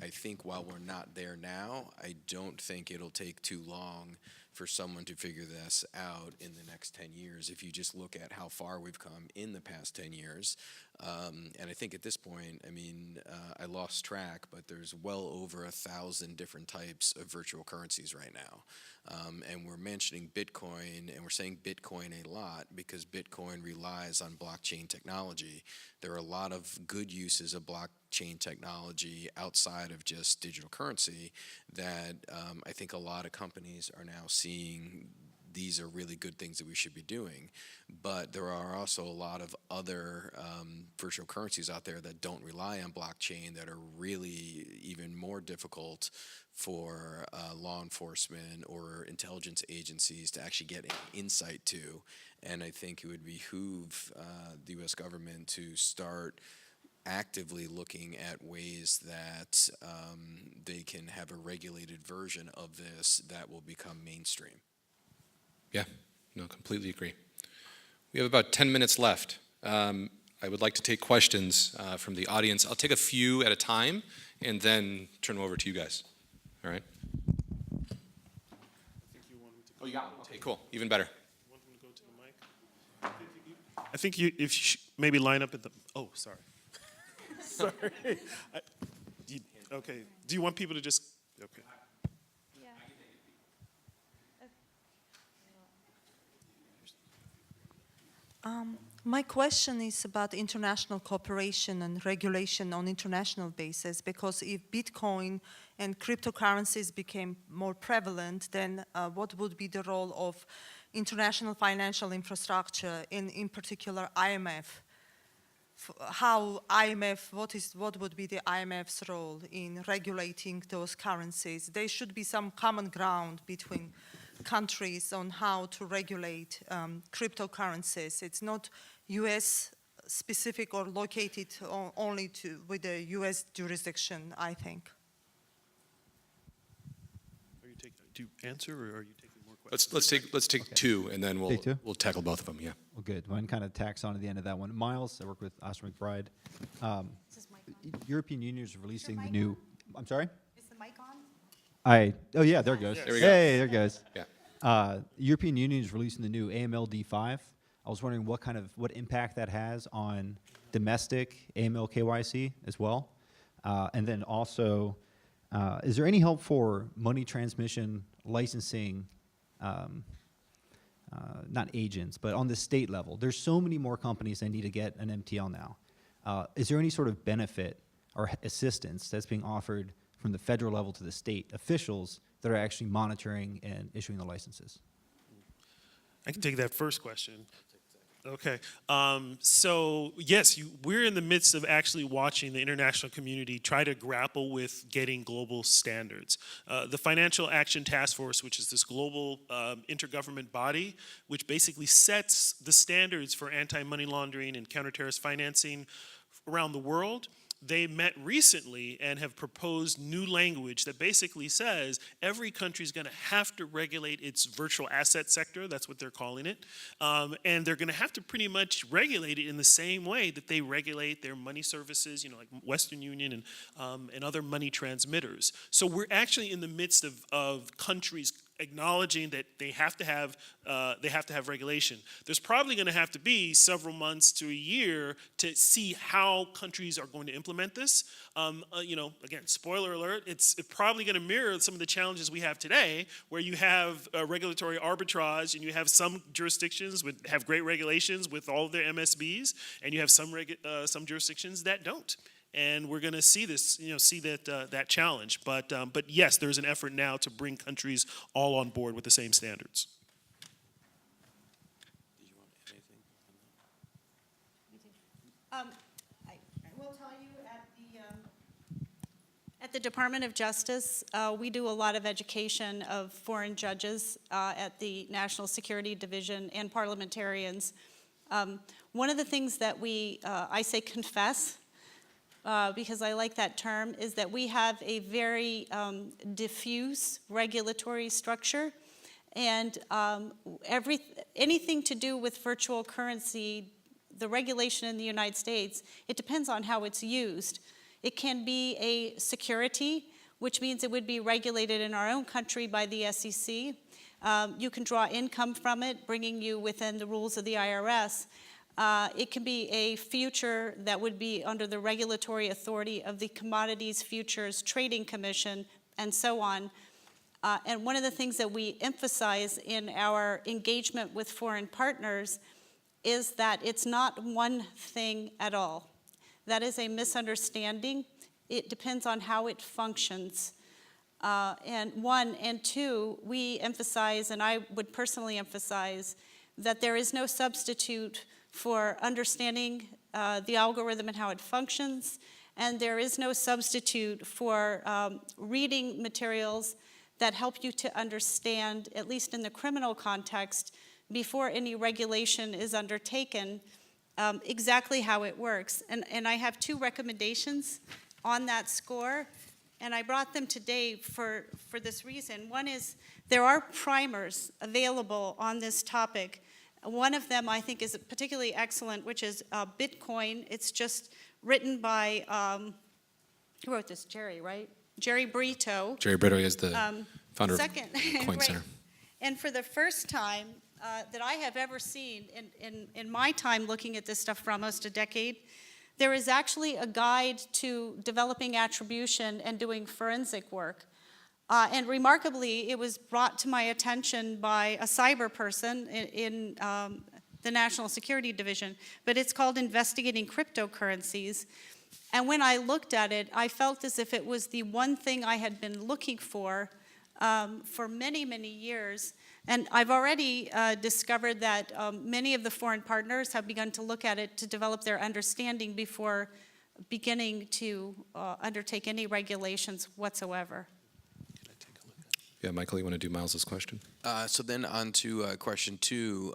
Speaker 5: think while we're not there now, I don't think it'll take too long for someone to figure this out in the next 10 years if you just look at how far we've come in the past 10 years. And I think at this point, I mean, I lost track, but there's well over 1,000 different types of virtual currencies right now. And we're mentioning Bitcoin, and we're saying Bitcoin a lot because Bitcoin relies on blockchain technology. There are a lot of good uses of blockchain technology outside of just digital currency that I think a lot of companies are now seeing these are really good things that we should be doing. But there are also a lot of other virtual currencies out there that don't rely on blockchain that are really even more difficult for law enforcement or intelligence agencies to actually get insight to. And I think it would behoove the U.S. government to start actively looking at ways that they can have a regulated version of this that will become mainstream.
Speaker 1: Yeah, no, completely agree. We have about 10 minutes left. I would like to take questions from the audience. I'll take a few at a time and then turn them over to you guys. All right? Oh, you got one? Okay, cool. Even better.
Speaker 2: Want them to go to the mic? I think you, if you maybe line up at the, oh, sorry. Sorry. Okay, do you want people to just, okay.
Speaker 9: My question is about international cooperation and regulation on international basis, because if Bitcoin and cryptocurrencies became more prevalent, then what would be the role of international financial infrastructure, in particular IMF? How IMF, what would be the IMF's role in regulating those currencies? There should be some common ground between countries on how to regulate cryptocurrencies. It's not US specific or located only with the US jurisdiction, I think.
Speaker 2: Do you answer, or are you taking more questions?
Speaker 1: Let's take
Speaker 10: Okay.
Speaker 1: two, and then
Speaker 10: Take two?
Speaker 1: we'll tackle both of them. Yeah.
Speaker 10: Well, good. One kind of tacks on to the end of that one. Miles, I work with Oscar McBride. European Union is releasing the new. I'm sorry.
Speaker 3: Is the mic on?
Speaker 10: Oh yeah, there it goes.
Speaker 1: There we go.
Speaker 10: Hey, there it goes.
Speaker 1: Yeah.
Speaker 10: European Union is releasing the new AML-D5. I was wondering what impact that has on domestic AML KYC as well, and then also, is there any help for money transmission licensing? Not agents, but on the state level. There's so many more companies that need to get an MTL now. Is there any sort of benefit or assistance that's being offered from the federal level to the state officials that are actually monitoring and issuing the licenses?
Speaker 2: I can take that first question. Okay. So yes, we're in the midst of actually watching the international community try to grapple with getting global standards. The Financial Action Task Force, which is this global intergovernment body, which basically sets the standards for anti-money laundering and counter-terrorist financing around the world. They met recently and have proposed new language that basically says every country is going to have to regulate its virtual asset sector. That's what they're calling it. And they're going to have to pretty much regulate it in the same way that they regulate their money services, like Western Union and other money transmitters. So we're actually in the midst of countries acknowledging that they have to have regulation. There's probably going to have to be several months to a year to see how countries are going to implement this. Again, spoiler alert, it's probably going to mirror some of the challenges we have today, where you have regulatory arbitrage, and you have some jurisdictions have great regulations with all of their MSBs, and you have some jurisdictions that don't. And we're going to see this, see that challenge. But yes, there's an effort now to bring countries all on board with the same standards.
Speaker 5: Did you want to add anything?
Speaker 3: I will tell you at the Department of Justice, we do a lot of education of foreign judges at the National Security Division and parliamentarians. One of the things that I say confess, because I like that term, is that we have a very diffuse regulatory structure, and anything to do with virtual currency, the regulation in the United States, it depends on how it's used. It can be a security, which means it would be regulated in our own country by the SEC. You can draw income from it, bringing you within the rules of the IRS. It can be a future that would be under the regulatory authority of the Commodities Futures Trading Commission, and so on. And one of the things that we emphasize in our engagement with foreign partners is that it's not one thing at all. That is a misunderstanding. It depends on how it functions. And one, and two, we emphasize, and I would personally emphasize, that there is no substitute for understanding the algorithm and how it functions, and there is no substitute for reading materials that help you to understand, at least in the criminal context, before any regulation is undertaken, exactly how it works. And I have two recommendations on that score, and I brought them today for this reason. One is there are primers available on this topic. One of them I think is particularly excellent, which is Bitcoin. It's just written by, who wrote this? Jerry, right? Jerry Brito.
Speaker 1: Jerry Brito is the founder
Speaker 3: Second,
Speaker 1: of Coin
Speaker 3: right.
Speaker 1: Center.
Speaker 3: And for the first time that I have ever seen in my time looking at this stuff for almost a decade, there is actually a guide to developing attribution and doing forensic work. And remarkably, it was brought to my attention by a cyber person in the National Security Division, but it's called Investigating Cryptocurrencies. And when I looked at it, I felt as if it was the one thing I had been looking for many, many years. And I've already discovered that many of the foreign partners have begun to look at it to develop their understanding before beginning to undertake any regulations whatsoever.
Speaker 1: Yeah, Michael, you want to do Miles's question?
Speaker 5: So then on to question two.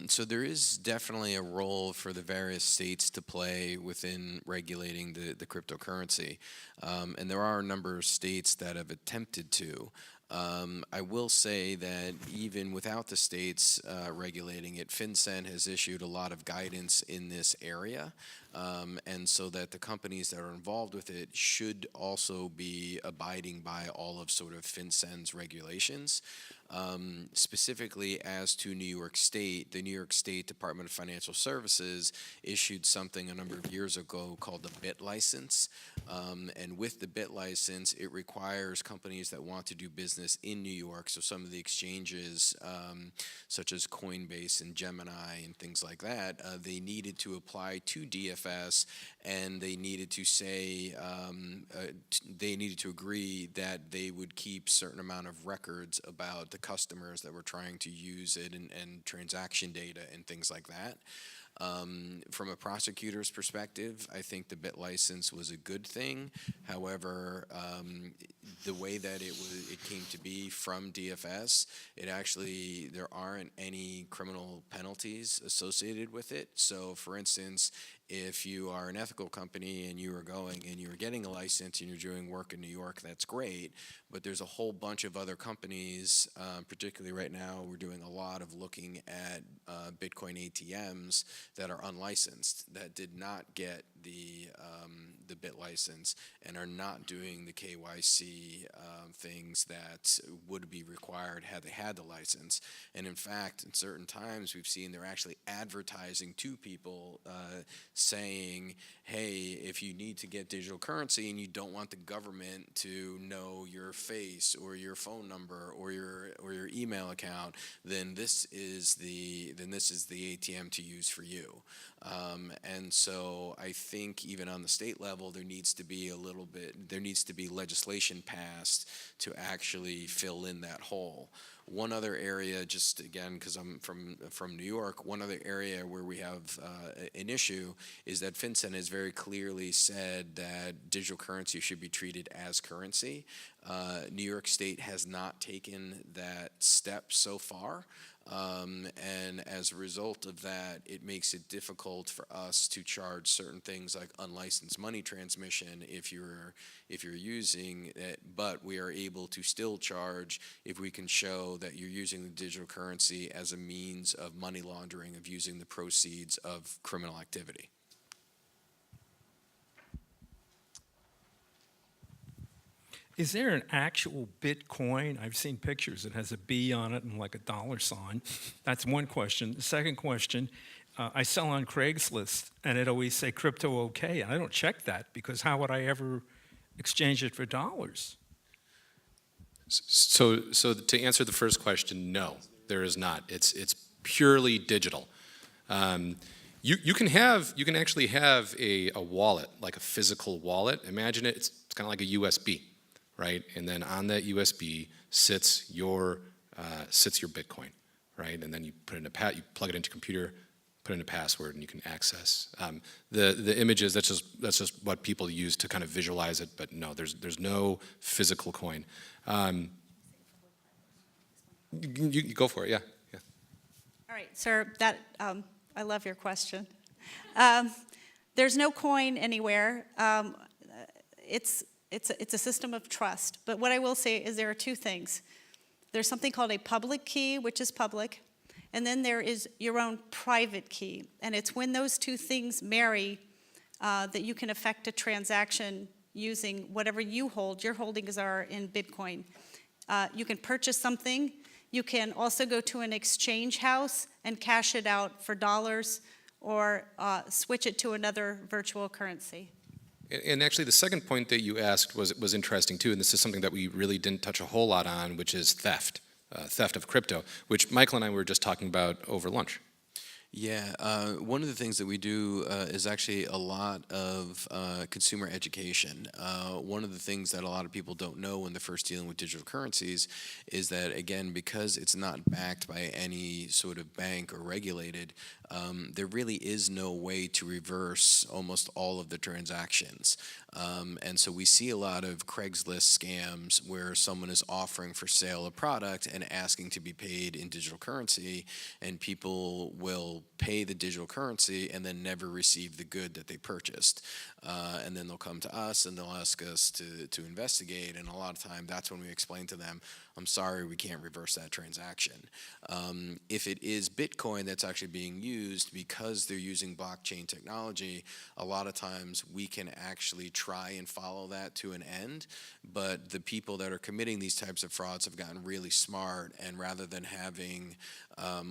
Speaker 5: So there is definitely a role for the various states to play within regulating the cryptocurrency. And there are a number of states that have attempted to. I will say that even without the states regulating it, FinCEN has issued a lot of guidance in this area, and so that the companies that are involved with it should also be abiding by all of sort of FinCEN's regulations. Specifically as to New York State, the New York State Department of Financial Services issued something a number of years ago called the BIT license. And with the BIT license, it requires companies that want to do business in New York, so some of the exchanges such as Coinbase and Gemini and things like that, they needed to apply to DFS, and they needed to say, they needed to agree that they would keep certain amount of records about the customers that were trying to use it and transaction data and things like that. From a prosecutor's perspective, I think the BIT license was a good thing. However, the way that it came to be from DFS, there aren't any criminal penalties associated with it. So, for instance, if you are an ethical company and you are going and you're getting a license and you're doing work in New York, that's great. But there's a whole bunch of other companies, particularly right now, we're doing a lot of looking at Bitcoin ATMs that are unlicensed, that did not get the BIT license and are not doing the KYC things that would be required had they had the license. And in fact, in certain times, we've seen they're actually advertising to people saying, hey, if you need to get digital currency and you don't want the government to know your face or your phone number or your email account, then this is the ATM to use for you. And so I think even on the state level, there needs to be legislation passed to actually fill in that hole. One other area, just again, because I'm from New York, one other area where we have an issue is that FinCEN has very clearly said that digital currency should be treated as currency. New York State has not taken that step so far. And as a result of that, it makes it difficult for us to charge certain things like unlicensed money transmission if you're using it, but we are able to still charge if we can show that you're using the digital currency as a means of money laundering, of using the proceeds of criminal activity.
Speaker 11: Is there an actual Bitcoin? I've seen pictures. It has a B on it and like a dollar sign. That's one question. The second question, I sell on Craigslist, and it always say crypto okay. And I don't check that because how would I ever exchange it for dollars?
Speaker 1: So to answer the first question, no, there is not. It's purely digital. You can actually have a wallet, like a physical wallet. Imagine it. It's kind of like a USB, right? And then on that USB sits your Bitcoin, right? And then you put in you plug it into your computer, put in a password, and you can access the images. That's just what people use to kind of visualize it. But no, there's no physical coin. You go for it. Yeah.
Speaker 3: All right, sir, I love your question. There's no coin anywhere. It's a system of trust. But what I will say is there are two things. There's something called a public key, which is public, and then there is your own private key. And it's when those two things marry that you can effect a transaction using whatever you hold. Your holdings are in Bitcoin. You can purchase something. You can also go to an exchange house and cash it out for dollars or switch it to another virtual currency.
Speaker 1: And actually, the second point that you asked was interesting too, and this is something that we really didn't touch a whole lot on, which is theft of crypto, which Michael and I were just talking about over lunch.
Speaker 5: Yeah, one of the things that we do is actually a lot of consumer education. One of the things that a lot of people don't know when they're first dealing with digital currencies is that, again, because it's not backed by any sort of bank or regulated, there really is no way to reverse almost all of the transactions. And so we see a lot of Craigslist scams where someone is offering for sale a product and asking to be paid in digital currency, and people will pay the digital currency and then never receive the good that they purchased. And then they'll come to us and they'll ask us to investigate, and a lot of time that's when we explain to them, I'm sorry, we can't reverse that transaction. If it is Bitcoin that's actually being used, because they're using blockchain technology, a lot of times we can actually try and follow that to an end, but the people that are committing these types of frauds have gotten really smart, and rather than having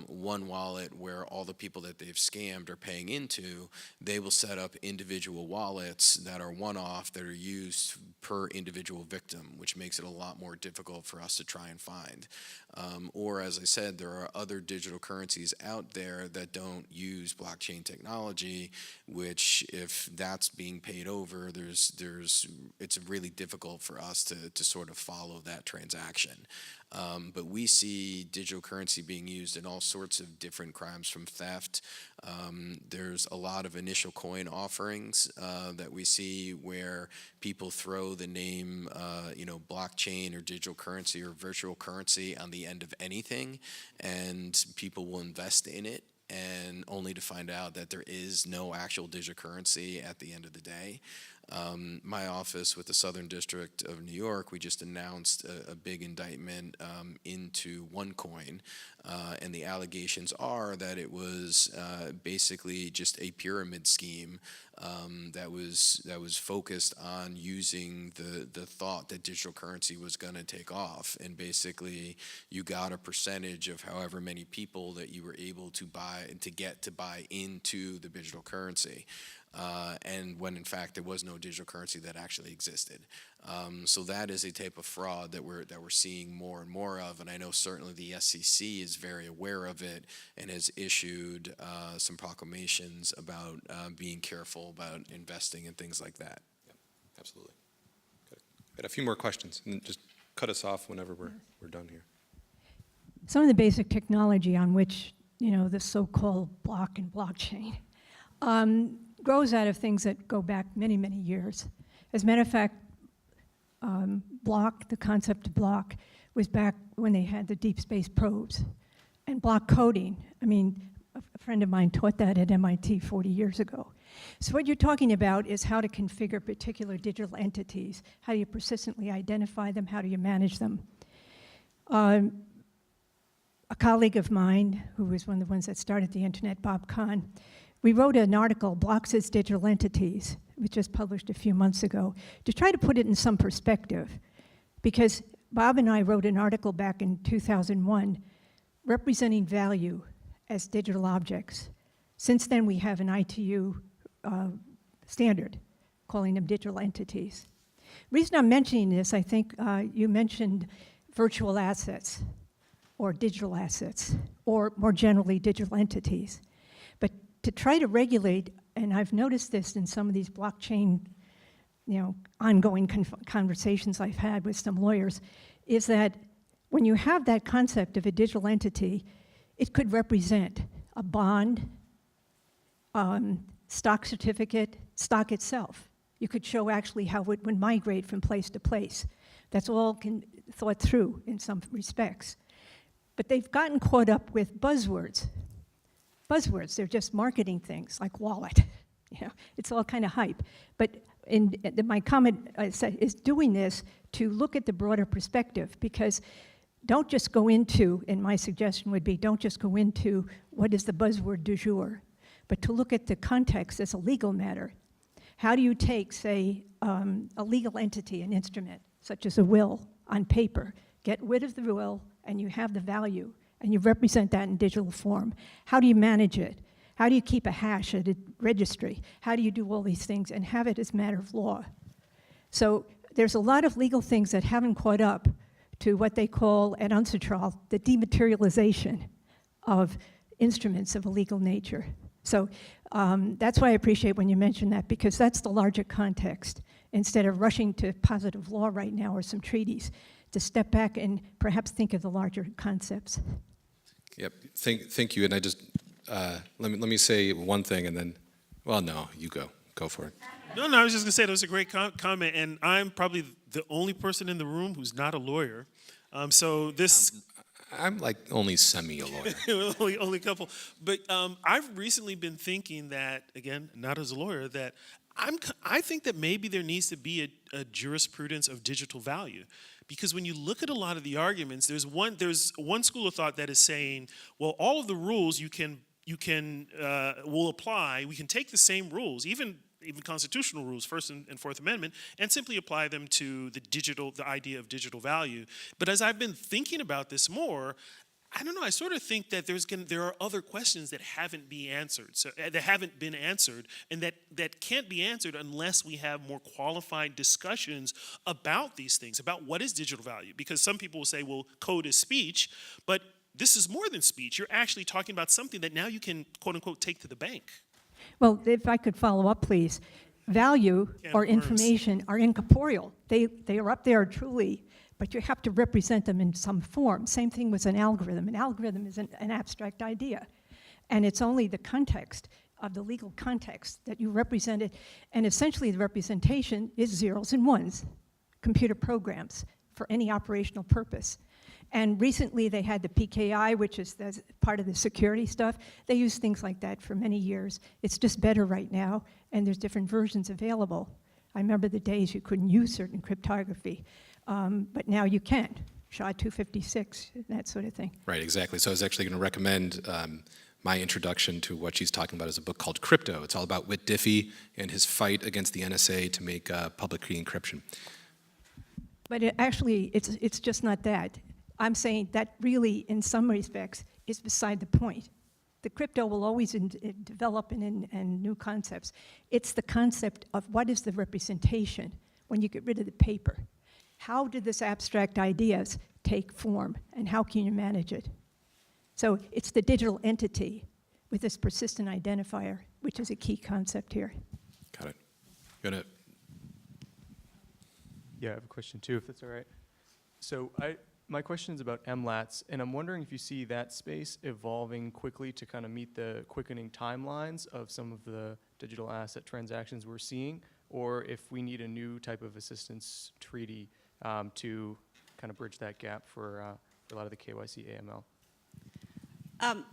Speaker 5: one wallet where all the people that they've scammed are paying into, they will set up individual wallets that are one-off, that are used per individual victim, which makes it a lot more difficult for us to try and find. Or, as I said, there are other digital currencies out there that don't use blockchain technology, which, if that's being paid over, it's really difficult for us to sort of follow that transaction. But we see digital currency being used in all sorts of different crimes, from theft. There's a lot of initial coin offerings that we see where people throw the name, blockchain or digital currency or virtual currency on the end of anything, and people will invest in it, and only to find out that there is no actual digital currency at the end of the day. My office with the Southern District of New York, we just announced a big indictment into OneCoin, and the allegations are that it was basically just a pyramid scheme that was focused on using the thought that digital currency was going to take off, and basically you got a percentage of however many people that you were able to get to buy into the digital currency. And when in fact there was no digital currency that actually existed. So that is a type of fraud that we're seeing more and more of, and I know certainly the SEC is very aware of it and has issued some proclamations about being careful about investing and things like that.
Speaker 1: Yeah, absolutely. Got a few more questions, and just cut us off whenever we're done here.
Speaker 12: Some of the basic technology on which the so-called block and blockchain grows out of things that go back many, many years. As a matter of fact, the concept of block was back when they had the deep space probes. And block coding, a friend of mine taught that at MIT 40 years ago. So what you're talking about is how to configure particular digital entities. How do you persistently identify them? How do you manage them? A colleague of mine, who was one of the ones that started the internet, Bob Kahn, we wrote an article, Blocks as Digital Entities, which was published a few months ago, to try to put it in some perspective. Because Bob and I wrote an article back in 2001 representing value as digital objects. Since then, we have an ITU standard calling them digital entities. Reason I'm mentioning this, I think you mentioned virtual assets or digital assets, or more generally, digital entities. But to try to regulate, and I've noticed this in some of these blockchain, ongoing conversations I've had with some lawyers, is that when you have that concept of a digital entity, it could represent a bond, stock certificate, stock itself. You could show actually how it would migrate from place to place. That's all thought through in some respects. But they've gotten caught up with buzzwords. Buzzwords, they're just marketing things like wallet. It's all kind of hype. But my comment is doing this to look at the broader perspective, because don't just go into, and my suggestion would be, don't just go into what is the buzzword du jour, but to look at the context as a legal matter. How do you take, say, a legal entity, an instrument, such as a will on paper, get rid of the will, and you have the value, and you represent that in digital form? How do you manage it? How do you keep a hash at a registry? How do you do all these things and have it as a matter of law? So there's a lot of legal things that haven't caught up to what they call at UNCITRAL the dematerialization of instruments of a legal nature. So that's why I appreciate when you mention that, because that's the larger context. Instead of rushing to positive law right now or some treaties, to step back and perhaps think of the larger concepts.
Speaker 1: Yep, thank you, and I just, let me say one thing and then, well, no, you go for it.
Speaker 2: No, I was just gonna say that was a great comment, and I'm probably the only person in the room who's not a lawyer. So this,
Speaker 1: I'm like only semi a lawyer.
Speaker 2: only a couple. But I've recently been thinking that, again, not as a lawyer, that I think that maybe there needs to be a jurisprudence of digital value. Because when you look at a lot of the arguments, there's one school of thought that is saying, well, all of the rules will apply. We can take the same rules, even constitutional rules, First and Fourth Amendment, and simply apply them to the idea of digital value. But as I've been thinking about this more, I don't know, I sort of think that there are other questions that haven't been answered, and that can't be answered unless we have more qualified discussions about these things, about what is digital value. Because some people will say, well, code is speech, but this is more than speech. You're actually talking about something that now you can, quote unquote, take to the bank.
Speaker 12: Well, if I could follow up, please. Value or information are incorporeal. They are up there truly, but you have to represent them in some form. Same thing with an algorithm. An algorithm is an abstract idea, and it's only the context of the legal context that you represent it, and essentially the representation is zeros and ones, computer programs for any operational purpose. And recently they had the PKI, which is part of the security stuff. They use things like that for many years. It's just better right now, and there's different versions available. I remember the days you couldn't use certain cryptography, but now you can. SHA-256, that sort of thing.
Speaker 1: Right, exactly. So I was actually going to recommend my introduction to what she's talking about is a book called Crypto. It's all about Whit Diffie and his fight against the NSA to make public key encryption.
Speaker 12: But it's just not that. I'm saying that really, in some respects, is beside the point. The crypto will always develop in new concepts. It's the concept of what is the representation when you get rid of the paper. How did this abstract ideas take form, and how can you manage it? So it's the digital entity with this persistent identifier, which is a key concept here.
Speaker 1: Got it. Got it.
Speaker 13: Yeah, I have a question too, if that's all right. So my question is about MLATs, and I'm wondering if you see that space evolving quickly to kind of meet the quickening timelines of some of the digital asset transactions we're seeing, or if we need a new type of assistance treaty to kind of bridge that gap for a lot of the KYC AML.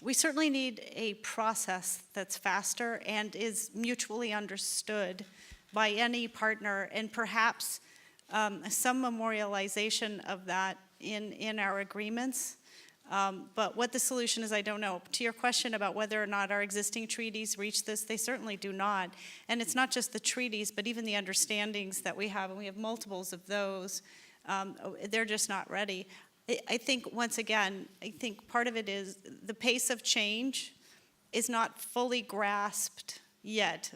Speaker 3: We certainly need a process that's faster and is mutually understood by any partner, and perhaps some memorialization of that in our agreements. But what the solution is, I don't know. To your question about whether or not our existing treaties reach this, they certainly do not. And it's not just the treaties, but even the understandings that we have, and we have multiples of those, they're just not ready. I think, once again, I think part of it is the pace of change is not fully grasped yet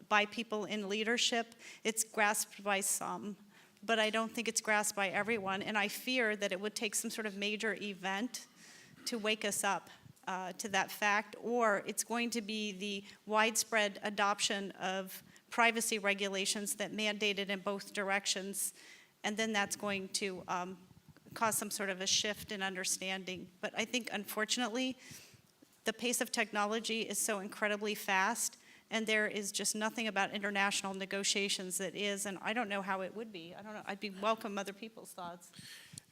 Speaker 3: by people in leadership. It's grasped by some, but I don't think it's grasped by everyone. And I fear that it would take some sort of major event to wake us up to that fact, or it's going to be the widespread adoption of privacy regulations that mandate it in both directions, and then that's going to cause some sort of a shift in understanding. But I think, unfortunately, the pace of technology is so incredibly fast, and there is just nothing about international negotiations that is, and I don't know how it would be. I don't know. I'd be welcome other people's thoughts.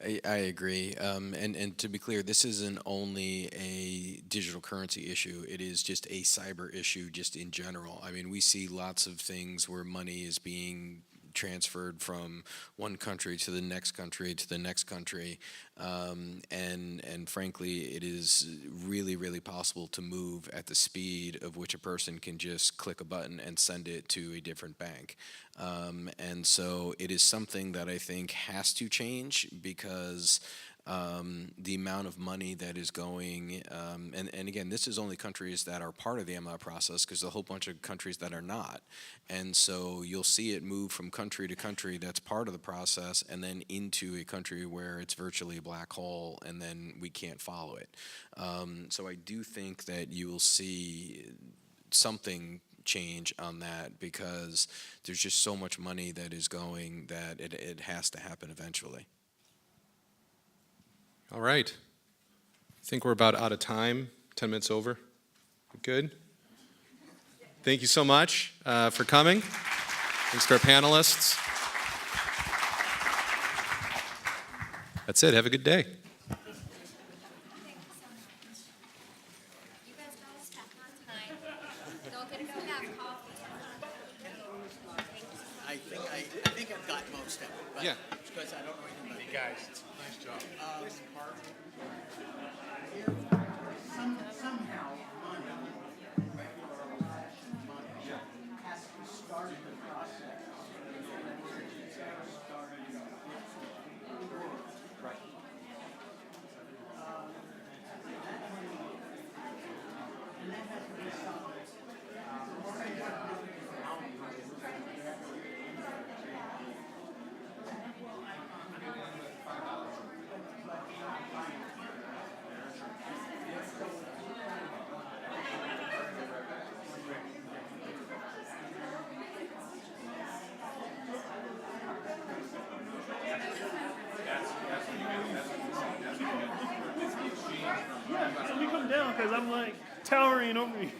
Speaker 5: I agree. And to be clear, this isn't only a digital currency issue. It is just a cyber issue just in general. I mean, we see lots of things where money is being transferred from one country to the next country to the next country, and frankly, it is really, really possible to move at the speed of which a person can just click a button and send it to a different bank. And so it is something that I think has to change, because the amount of money that is going, and again, this is only countries that are part of the MLAT process, because there's a whole bunch of countries that are not. And so you'll see it move from country to country that's part of the process, and then into a country where it's virtually a black hole, and then we can't follow it. So I do think that you will see something change on that, because there's just so much money that is going that it has to happen eventually.
Speaker 1: All right. I think we're about out of time, 10 minutes over. Good. Thank you so much for coming. Thanks to our panelists. That's it. Have a good day.
Speaker 14: I think I've got most of it. But
Speaker 1: Yeah.
Speaker 14: Because I don't know anything about it.
Speaker 6: Hey guys, nice job.
Speaker 14: Somehow money, has to start the process. And that has to be something.
Speaker 2: Yeah, so we come down because I'm like towering over you.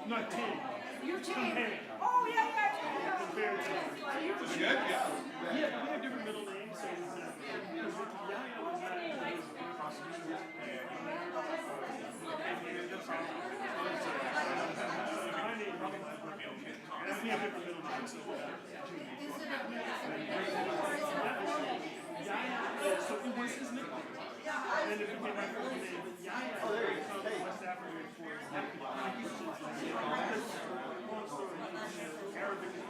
Speaker 2: Not Ting.
Speaker 15: You're Ting.
Speaker 2: Compared.
Speaker 15: Oh, yeah.
Speaker 2: Compared to.
Speaker 15: So you're
Speaker 1: Was it good? Yeah.
Speaker 2: Yeah, but we have different middle names, so it's because Yaya was my name, and we have different middle names, so Yaya, so it was his nickname. And then it became my first name, but Yaya from West Africa for happy, which is like, long story, Arabic is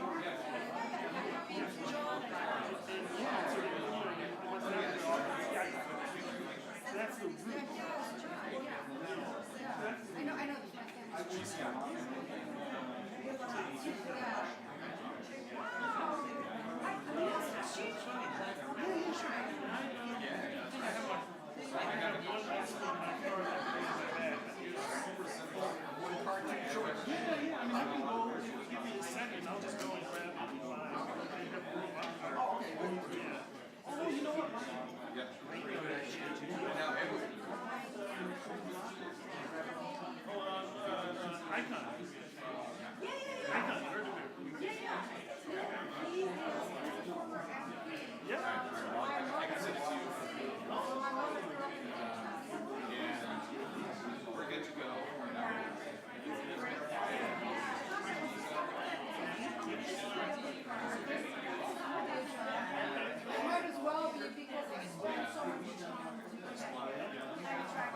Speaker 2: that's the root.
Speaker 15: I know this. My
Speaker 2: I'll just go and grab it and fly. Oh, you know what? Icon. Icon, heard of it. Yeah.
Speaker 1: I can send it to you. We're good to go.
Speaker 15: might as well be because I spend so much time trying to track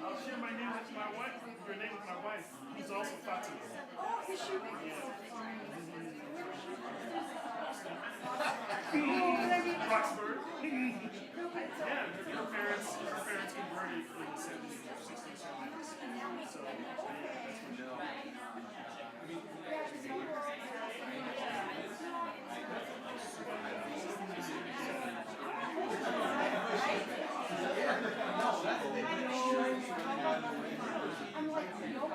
Speaker 2: I'll share my name with my wife, your name with my wife, who's also Fatima.
Speaker 15: Oh, is she?
Speaker 2: Roxburgh. Yeah, her parents converted in the 70s or 60s or 70s. So, yeah, that's
Speaker 15: I'm like, nope.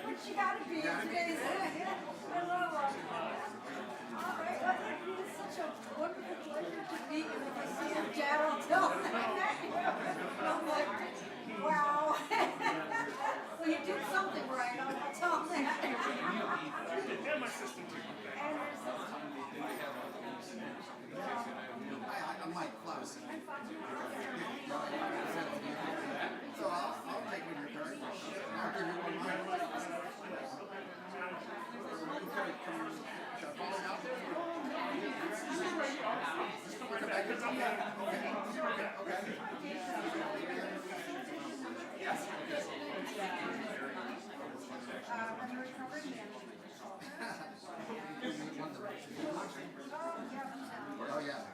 Speaker 15: What you gotta be in today's I love it. All right, well, it is such a wonderful pleasure to meet you. If I see your dad, I'll tell him I met you. I'm like, wow. Well, you did something right. I'll tell him that.
Speaker 2: and my sister too.
Speaker 15: And there's this.
Speaker 14: I'm Mike Klaus. So I'll take one of your cards. I'll give you one mine. Okay, shall I follow now? Come back here. Oh, yeah.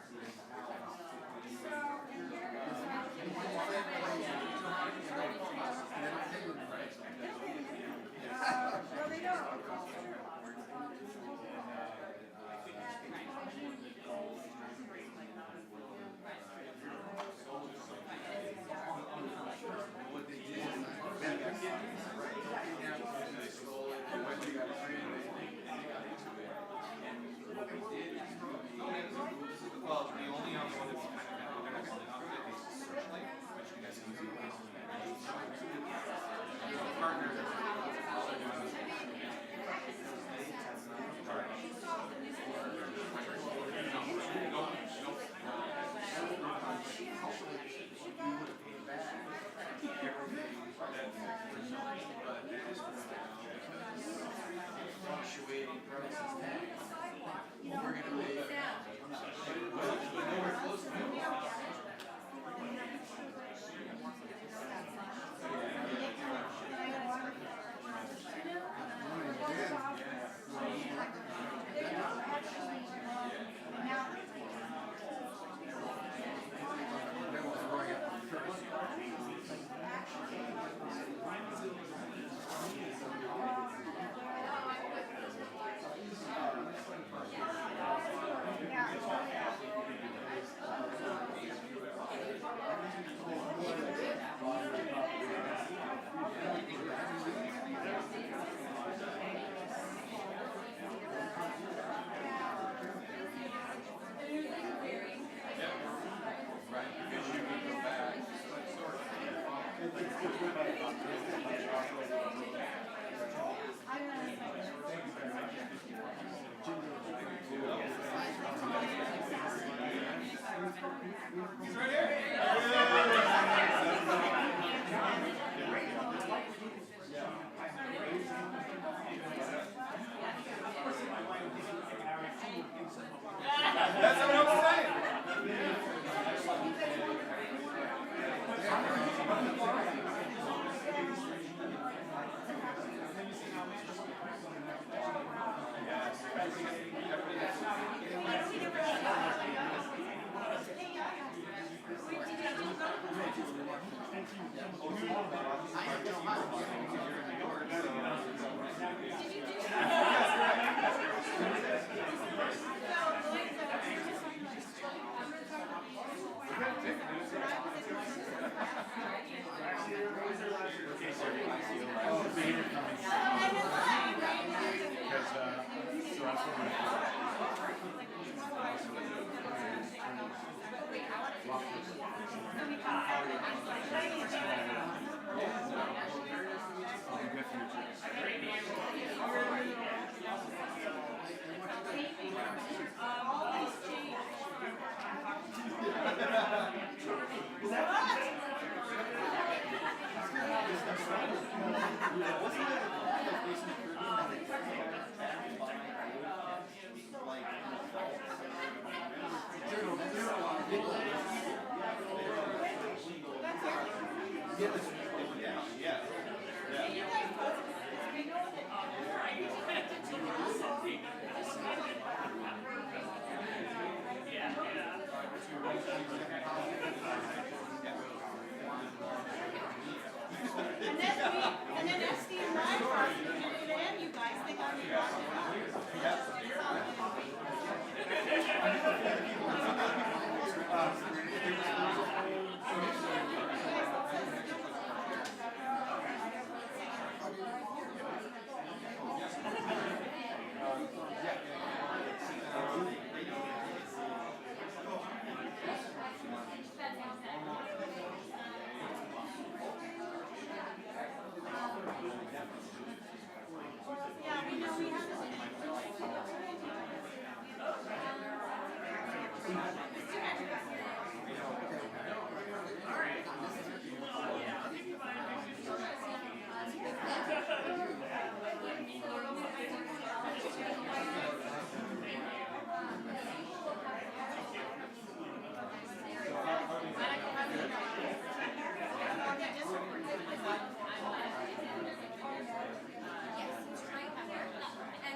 Speaker 4: And then SD and Live are you guys think I'm
Speaker 8: And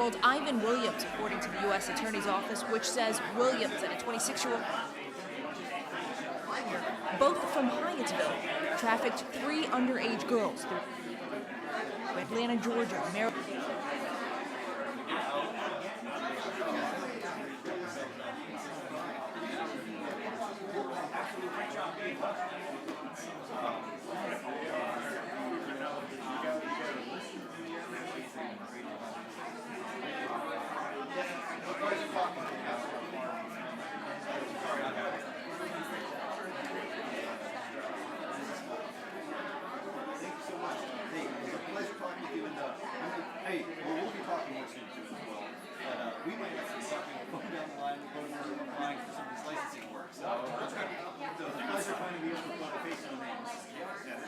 Speaker 16: 20-year-old Ivan Williams, according to the U.S. Attorney's Office, which says Williams and a 26-year-old both from Hyattsville trafficked 3 underage girls through Atlanta, Georgia, Maryland.
Speaker 17: Hey, well, we'll be talking more soon too as well. But we might have some talking going down the line, going over applying for some of this licensing work. So it's a pleasure finding you to put a face on the name.